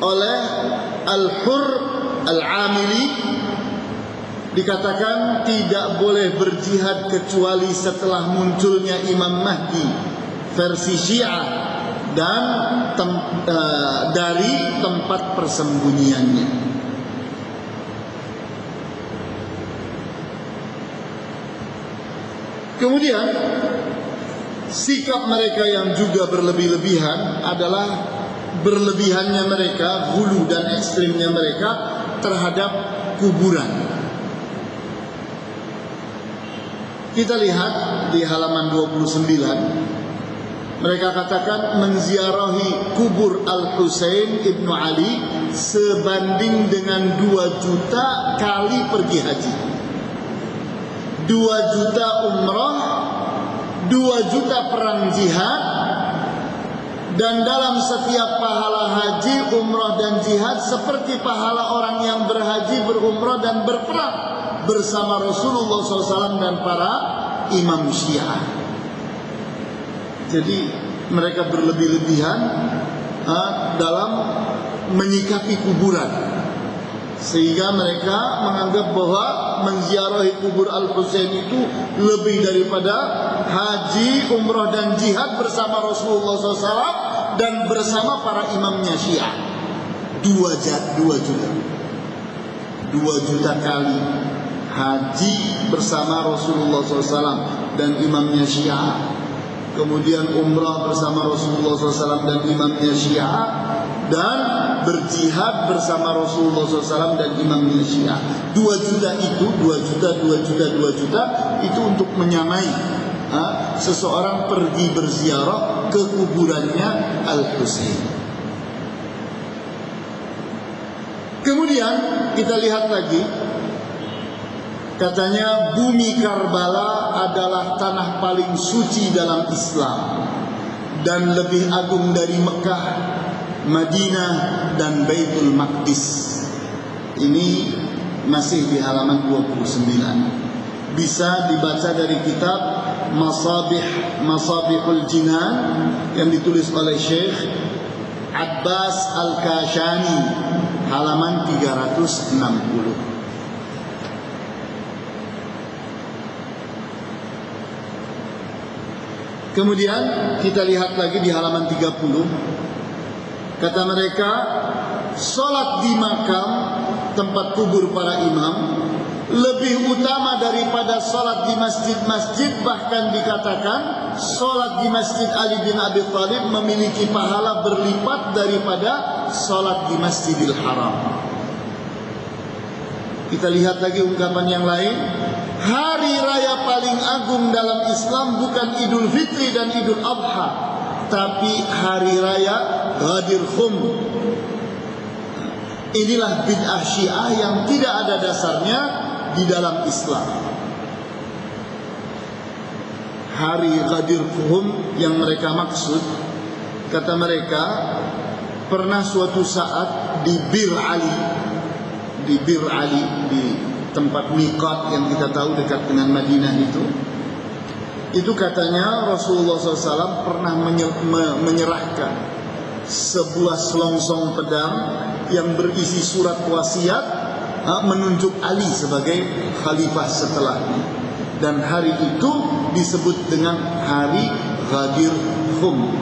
oleh Al-Hur Al-Amili, dikatakan tidak boleh berjihad kecuali setelah munculnya Imam Mahdi versi Syiah dan dari tempat persembunyiannya. Kemudian sikap mereka yang juga berlebih-lebihan adalah berlebihannya mereka, hulu dan ekstrimnya mereka terhadap kuburan. Kita lihat di halaman 29. Mereka katakan menziarahi kubur Al-Husain ibnu Ali sebanding dengan 2 juta kali pergi haji, 2 juta umrah, 2 juta perang jihad, dan dalam setiap pahala haji, umrah dan jihad seperti pahala orang yang berhaji, berumrah dan berperang bersama Rasulullah SAW dan para imam Syiah. Jadi mereka berlebih-lebihan dalam menyikapi kuburan, sehingga mereka menganggap bahwa menziarahi kubur Al-Husain itu lebih daripada haji, umrah dan jihad bersama Rasulullah SAW dan bersama para imamnya Syiah. 2 juta kali haji bersama Rasulullah SAW dan imamnya Syiah, kemudian umrah bersama Rasulullah SAW dan imamnya Syiah, dan berjihad bersama Rasulullah SAW dan imamnya Syiah. 2 juta itu, 2 juta itu untuk menyamai seseorang pergi berziarah ke kuburannya Al-Husain. Kemudian kita lihat lagi, katanya bumi Karbala adalah tanah paling suci dalam Islam dan lebih agung dari Mekah, Madinah dan Baitul Maqdis. Ini masih di halaman 29. Bisa dibaca dari kitab Masabihul Jinan yang ditulis oleh Syekh Abbas Al-Kashani, halaman 360. Kemudian kita lihat lagi di halaman 30. Kata mereka, sholat di makam tempat kubur para imam lebih utama daripada sholat di masjid-masjid. Bahkan dikatakan sholat di Masjid Ali bin Abi Thalib memiliki pahala berlipat daripada sholat di Masjidil Haram. Kita lihat lagi ungkapan yang lain. Hari raya paling agung dalam Islam bukan Idul Fitri dan Idul Adha, tapi hari raya Ghadir Khum. Inilah bid'ah Syiah yang tidak ada dasarnya di dalam Islam. Hari Ghadir Khum yang mereka maksud, kata mereka, pernah suatu saat di Bir Ali, di tempat miqat yang kita tahu dekat dengan Madinah itu katanya Rasulullah SAW pernah menyerahkan sebuah selongsong pedang yang berisi surat wasiat menunjuk Ali sebagai khalifah setelahnya, dan hari itu disebut dengan hari Ghadir Khum.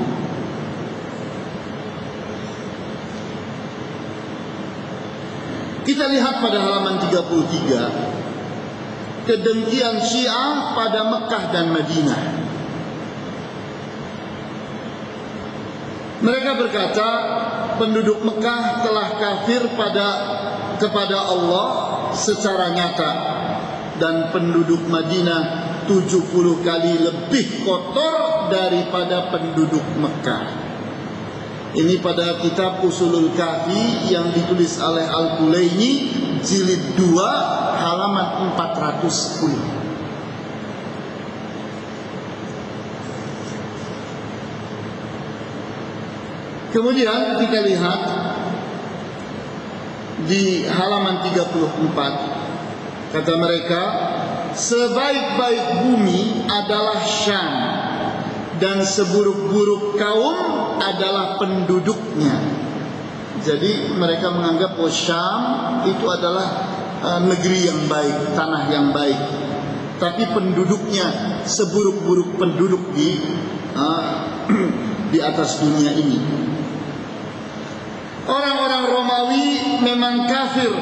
Kita lihat pada halaman 33, kedengkian Syiah pada Mekah dan Madinah. Mereka berkata, penduduk Mekah telah kafir kepada Allah secara nyata, dan penduduk Madinah 70 kali lebih kotor daripada penduduk Mekah. Ini pada kitab Usulul Kafi yang ditulis oleh Al-Kulaini, jilid 2, halaman 410. Kemudian kita lihat di halaman 34, kata mereka, sebaik-baik bumi adalah Syam, dan seburuk-buruk kaum adalah penduduknya. Jadi mereka menganggap bahwa Syam itu adalah negeri yang baik, tanah yang baik, tapi penduduknya seburuk-buruk penduduk di atas dunia ini. Orang-orang Romawi memang kafir,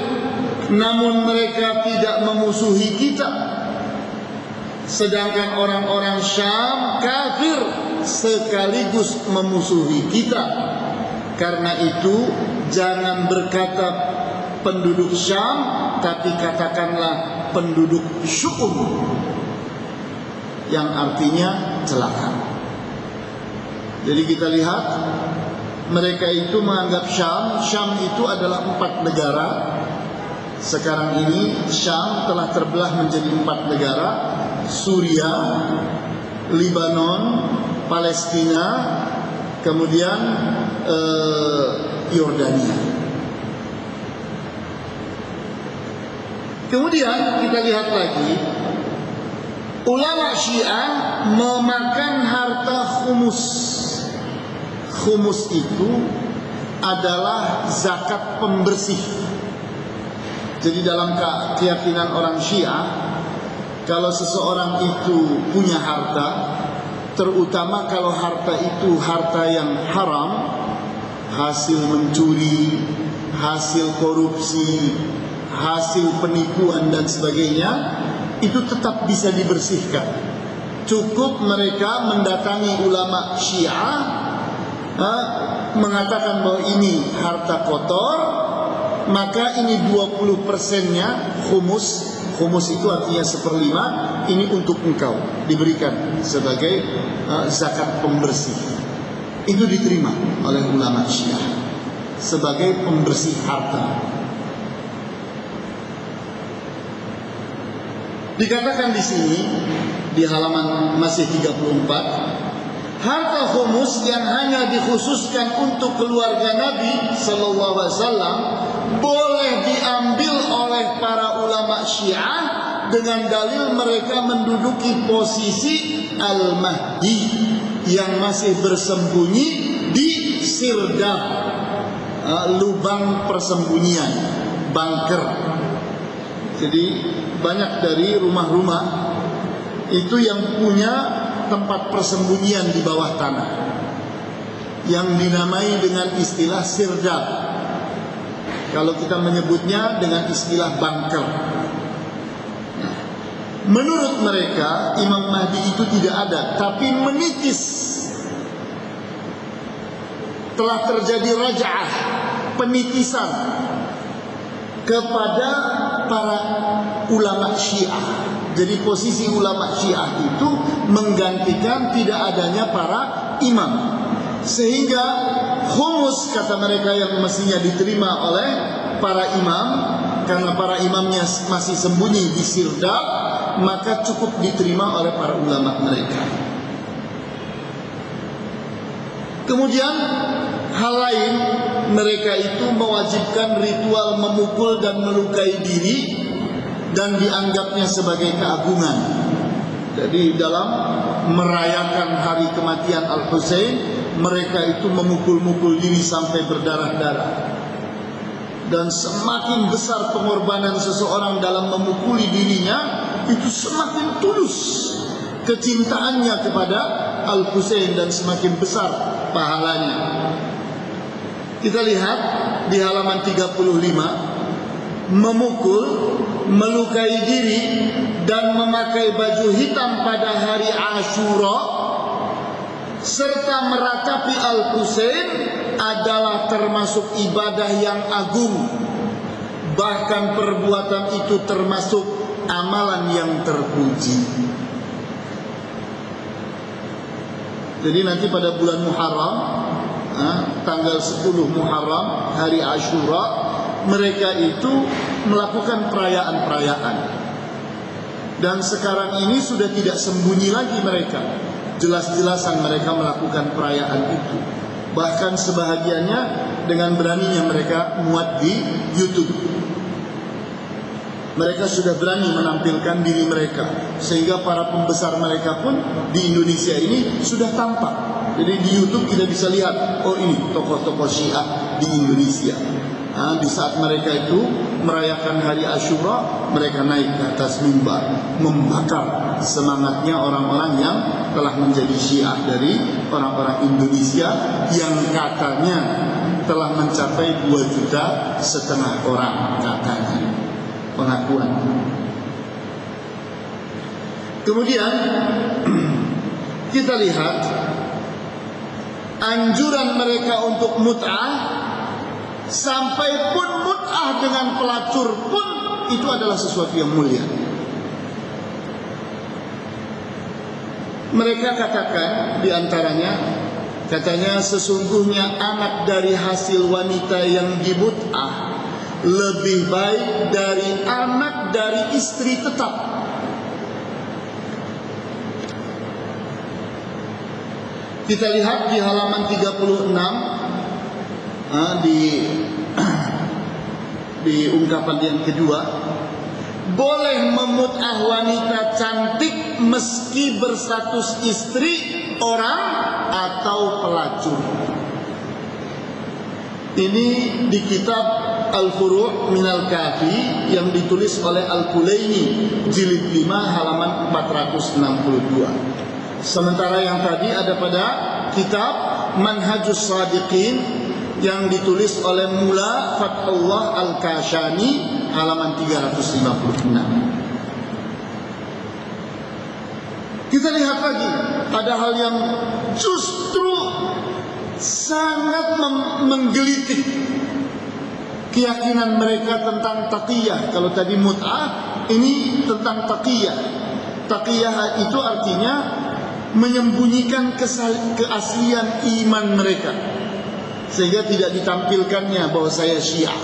namun mereka tidak memusuhi kita. Sedangkan orang-orang Syam kafir sekaligus memusuhi kita. Karena itu jangan berkata penduduk Syam, tapi katakanlah penduduk Syu'um, yang artinya celaka. Jadi kita lihat, mereka itu menganggap Syam itu adalah 4 negara. Sekarang ini Syam telah terbelah menjadi 4 negara: Suriah, Lebanon, Palestina, kemudian Yordania. Kemudian kita lihat lagi, ulama Syiah memakan harta khumus. Khumus itu adalah zakat pembersih. Jadi dalam keyakinan orang Syiah, kalau seseorang itu punya harta, terutama kalau harta itu harta yang haram, hasil mencuri, hasil korupsi, hasil penipuan dan sebagainya, itu tetap bisa dibersihkan. Cukup mereka mendatangi ulama Syiah, mengatakan bahwa ini harta kotor, maka ini 20%-nya khumus. Khumus itu artinya 1/5. Ini untuk engkau, diberikan sebagai zakat pembersih. Itu diterima oleh ulama Syiah sebagai pembersih harta. Dikatakan di sini di halaman masih 34, harta khumus yang hanya dikhususkan untuk keluarga Nabi sallallahu alaihi wasallam boleh diambil oleh para ulama Syiah dengan dalil mereka menduduki posisi Al-Mahdi yang masih bersembunyi di sirdab, lubang persembunyian, bunker. Jadi banyak dari rumah-rumah itu yang punya tempat persembunyian di bawah tanah yang dinamai dengan istilah sirdab. Kalau kita menyebutnya dengan istilah bunker. Menurut mereka Imam Mahdi itu tidak ada, tapi menipis. Telah terjadi raja'ah, penipisan kepada para ulama Syiah. Jadi posisi ulama Syiah itu menggantikan tidak adanya para imam. Sehingga khumus kata mereka yang mestinya diterima oleh para imam, karena para imamnya masih sembunyi di sirdab, maka cukup diterima oleh para ulama mereka. Kemudian hal lain, mereka itu mewajibkan ritual memukul dan melukai diri dan dianggapnya sebagai keagungan. Jadi dalam merayakan hari kematian Al-Husain, mereka itu memukul-mukul diri sampai berdarah-darah. Dan semakin besar pengorbanan seseorang dalam memukuli dirinya, itu semakin tulus kecintaannya kepada Al-Husain dan semakin besar pahalanya. Kita lihat di halaman 35, memukul, melukai diri dan memakai baju hitam pada hari Asyura serta meratapi Al-Husain adalah termasuk ibadah yang agung. Bahkan perbuatan itu termasuk amalan yang terpuji. Jadi nanti pada bulan Muharram, tanggal 10 Muharram, hari Asyura, mereka itu melakukan perayaan-perayaan. Dan sekarang ini sudah tidak sembunyi lagi mereka. Jelas-jelasan mereka melakukan perayaan itu. Bahkan sebahagiannya dengan beraninya mereka muat di YouTube. Mereka sudah berani menampilkan diri mereka, sehingga para pembesar mereka pun di Indonesia ini sudah tampak. Jadi di YouTube kita bisa lihat, oh ini tokoh-tokoh Syiah di Indonesia. Di saat mereka itu merayakan hari Asyura, mereka naik ke atas mimbar, membakar semangatnya orang-orang yang telah menjadi Syiah dari orang-orang Indonesia yang katanya telah mencapai 2,5 juta orang katanya pengakuan. Kemudian kita lihat anjuran mereka untuk mut'ah. Sampai pun mut'ah dengan pelacur pun itu adalah sesuatu yang mulia. Mereka katakan diantaranya, katanya sesungguhnya anak dari hasil wanita yang dimut'ah lebih baik dari anak dari istri tetap. Kita lihat di halaman 36 di ungkapan yang kedua, boleh memut'ah wanita cantik meski berstatus istri orang atau pelacur. Ini di kitab Al-Furu' Minal Kafi yang ditulis oleh Al-Kulaini jilid 5 halaman 462. Sementara yang tadi ada pada kitab Manhajus Shadiqin yang ditulis oleh Mula Fathullah Al-Kashani halaman 356. Kita lihat lagi, ada hal yang justru sangat menggelitik keyakinan mereka tentang taqiyah. Kalau tadi mut'ah, ini tentang taqiyah. Taqiyah itu artinya menyembunyikan keaslian iman mereka, sehingga tidak ditampilkannya bahwa saya Syiah.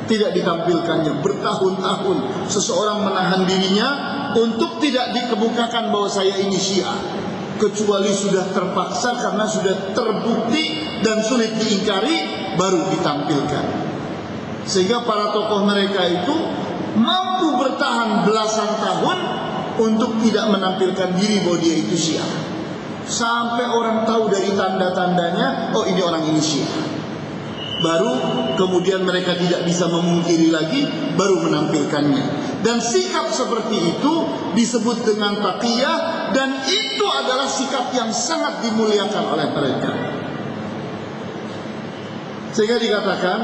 Tidak ditampilkannya. Bertahun-tahun seseorang menahan dirinya untuk tidak dikemukakan bahwa saya ini Syiah, kecuali sudah terpaksa karena sudah terbukti dan sulit diingkari, baru ditampilkan. Sehingga para tokoh mereka itu mampu bertahan belasan tahun untuk tidak menampilkan diri bahwa dia itu Syiah, sampai orang tahu dari tanda-tandanya, oh ini orang ini Syiah. Baru kemudian mereka tidak bisa memungkiri lagi, baru menampilkannya. Dan sikap seperti itu disebut dengan taqiyah, dan itu adalah sikap yang sangat dimuliakan oleh mereka. Sehingga dikatakan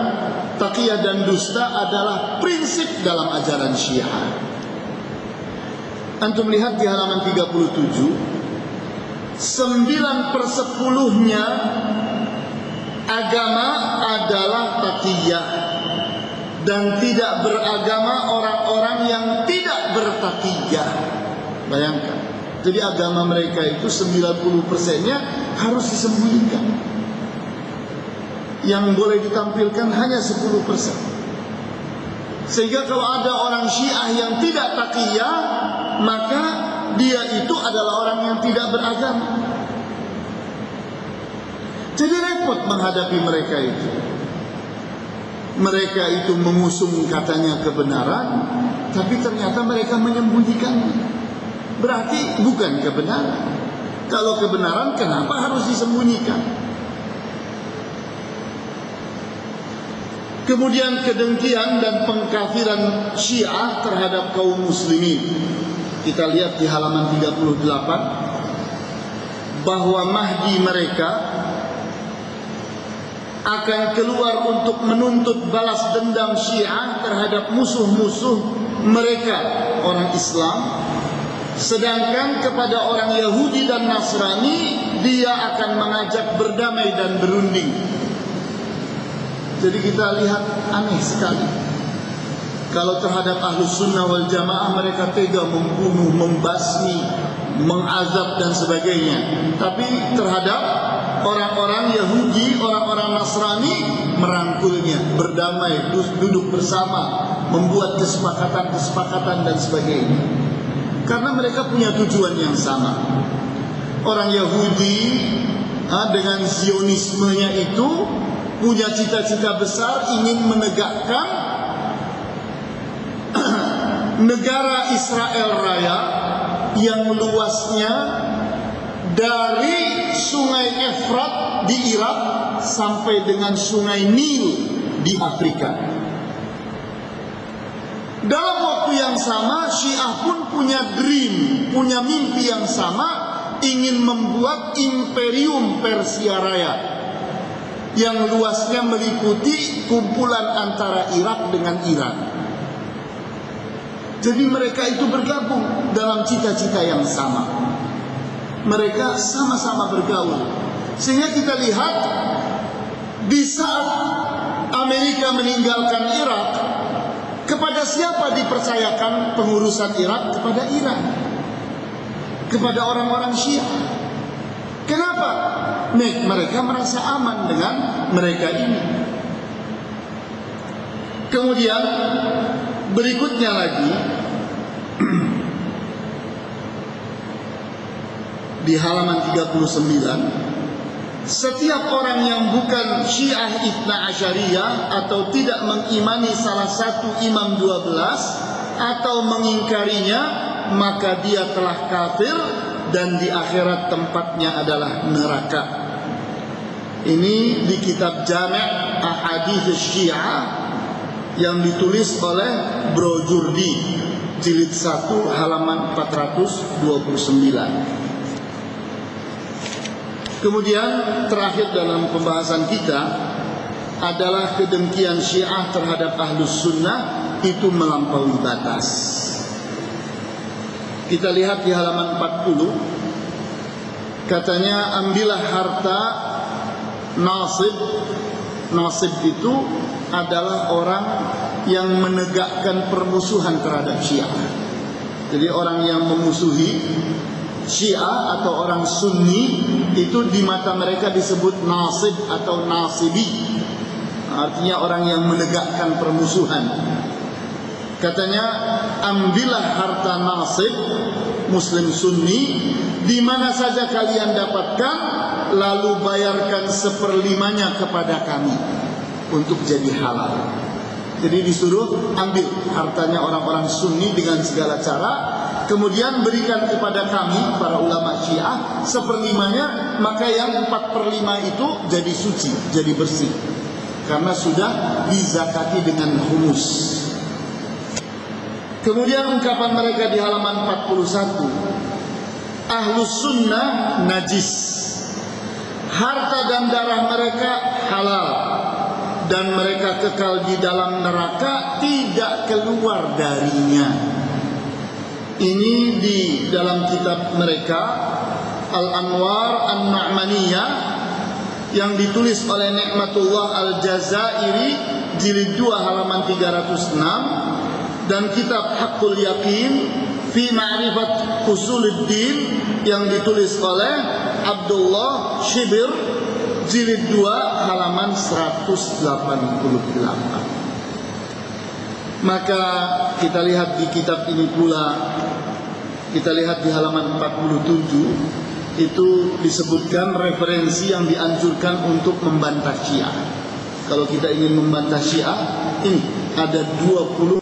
taqiyah dan dusta adalah prinsip dalam ajaran Syiah. Antum lihat di halaman 37, 9/10-nya agama adalah taqiyah, dan tidak beragama orang-orang yang tidak bertaqiyah. Bayangkan, jadi agama mereka itu 90%-nya harus disembunyikan. Yang boleh ditampilkan hanya 10%. Sehingga kalau ada orang Syiah yang tidak taqiyah, maka dia itu adalah orang yang tidak beragama. Jadi repot menghadapi mereka itu. Mereka itu mengusung katanya kebenaran, tapi ternyata mereka menyembunyikannya. Berarti bukan kebenaran. Kalau kebenaran, kenapa harus disembunyikan? Kemudian kedengkian dan pengkafiran Syiah terhadap kaum muslimin. Kita lihat di halaman 38 bahwa Mahdi mereka akan keluar untuk menuntut balas dendam Syiah terhadap musuh-musuh mereka, orang Islam. Sedangkan kepada orang Yahudi dan Nasrani, dia akan mengajak berdamai dan berunding. Jadi kita lihat aneh sekali. Kalau terhadap Ahlus Sunnah wal Jamaah mereka tega membunuh, membasmi, mengazab dan sebagainya. Tapi terhadap orang-orang Yahudi, orang-orang Nasrani, merangkulnya, berdamai, duduk bersama, membuat kesepakatan dan sebagainya. Karena mereka punya tujuan yang sama. Orang Yahudi dengan Zionismenya itu punya cita-cita besar, ingin menegakkan negara Israel Raya yang luasnya dari Sungai Efrat di Irak sampai dengan Sungai Nil di Afrika. Dalam waktu yang sama, Syiah pun punya dream, punya mimpi yang sama, ingin membuat imperium Persia Raya yang luasnya meliputi kumpulan antara Irak dengan Iran. Jadi mereka itu bergabung dalam cita-cita yang sama. Mereka sama-sama bergaul. Sehingga kita lihat di saat Amerika meninggalkan Irak, kepada siapa dipercayakan pengurusan Irak? Kepada Iran, kepada orang-orang Syiah. Kenapa? Mereka merasa aman dengan mereka ini. Kemudian berikutnya lagi di halaman 39, setiap orang yang bukan Syiah Ithna Asyariyah atau tidak mengimani salah satu imam 12 atau mengingkarinya, maka dia telah kafir dan di akhirat tempatnya adalah neraka. Ini di kitab Jami' Ahadits Syiah yang ditulis oleh Brojurdi, jilid 1 halaman 429. Kemudian terakhir dalam pembahasan kita adalah kedengkian Syiah terhadap Ahlus Sunnah itu melampaui batas. Kita lihat di halaman 40, katanya ambillah harta nasib. Nasib itu adalah orang yang menegakkan permusuhan terhadap Syiah. Jadi orang yang memusuhi Syiah atau orang Sunni itu di mata mereka disebut nasib atau nasibi. Artinya orang yang menegakkan permusuhan. Katanya ambillah harta nasib Muslim Sunni di mana saja kalian dapatkan, lalu bayarkan 1/5-nya kepada kami untuk jadi halal. Jadi disuruh ambil hartanya orang-orang Sunni dengan segala cara, kemudian berikan kepada kami para ulama Syiah 1/5-nya, maka yang 4/5 itu jadi suci, jadi bersih, karena sudah dizakati dengan humus. Kemudian ungkapan mereka di halaman 41, Ahlus Sunnah najis, harta dan darah mereka halal, dan mereka kekal di dalam neraka, tidak keluar darinya. Ini di dalam kitab mereka Al-Anwar An-Nu'maniyah yang ditulis oleh Ni'matullah Al-Jazairi, jilid 2 halaman 306, dan kitab Haqqul Yaqin fi Ma'rifat Usuluddin yang ditulis oleh Abdullah Shibir, jilid 2 halaman 188. Maka kita lihat di kitab ini pula, kita lihat di halaman 47, itu disebutkan referensi yang dianjurkan untuk membantah Syiah. Kalau kita ingin membantah Syiah, ini ada 20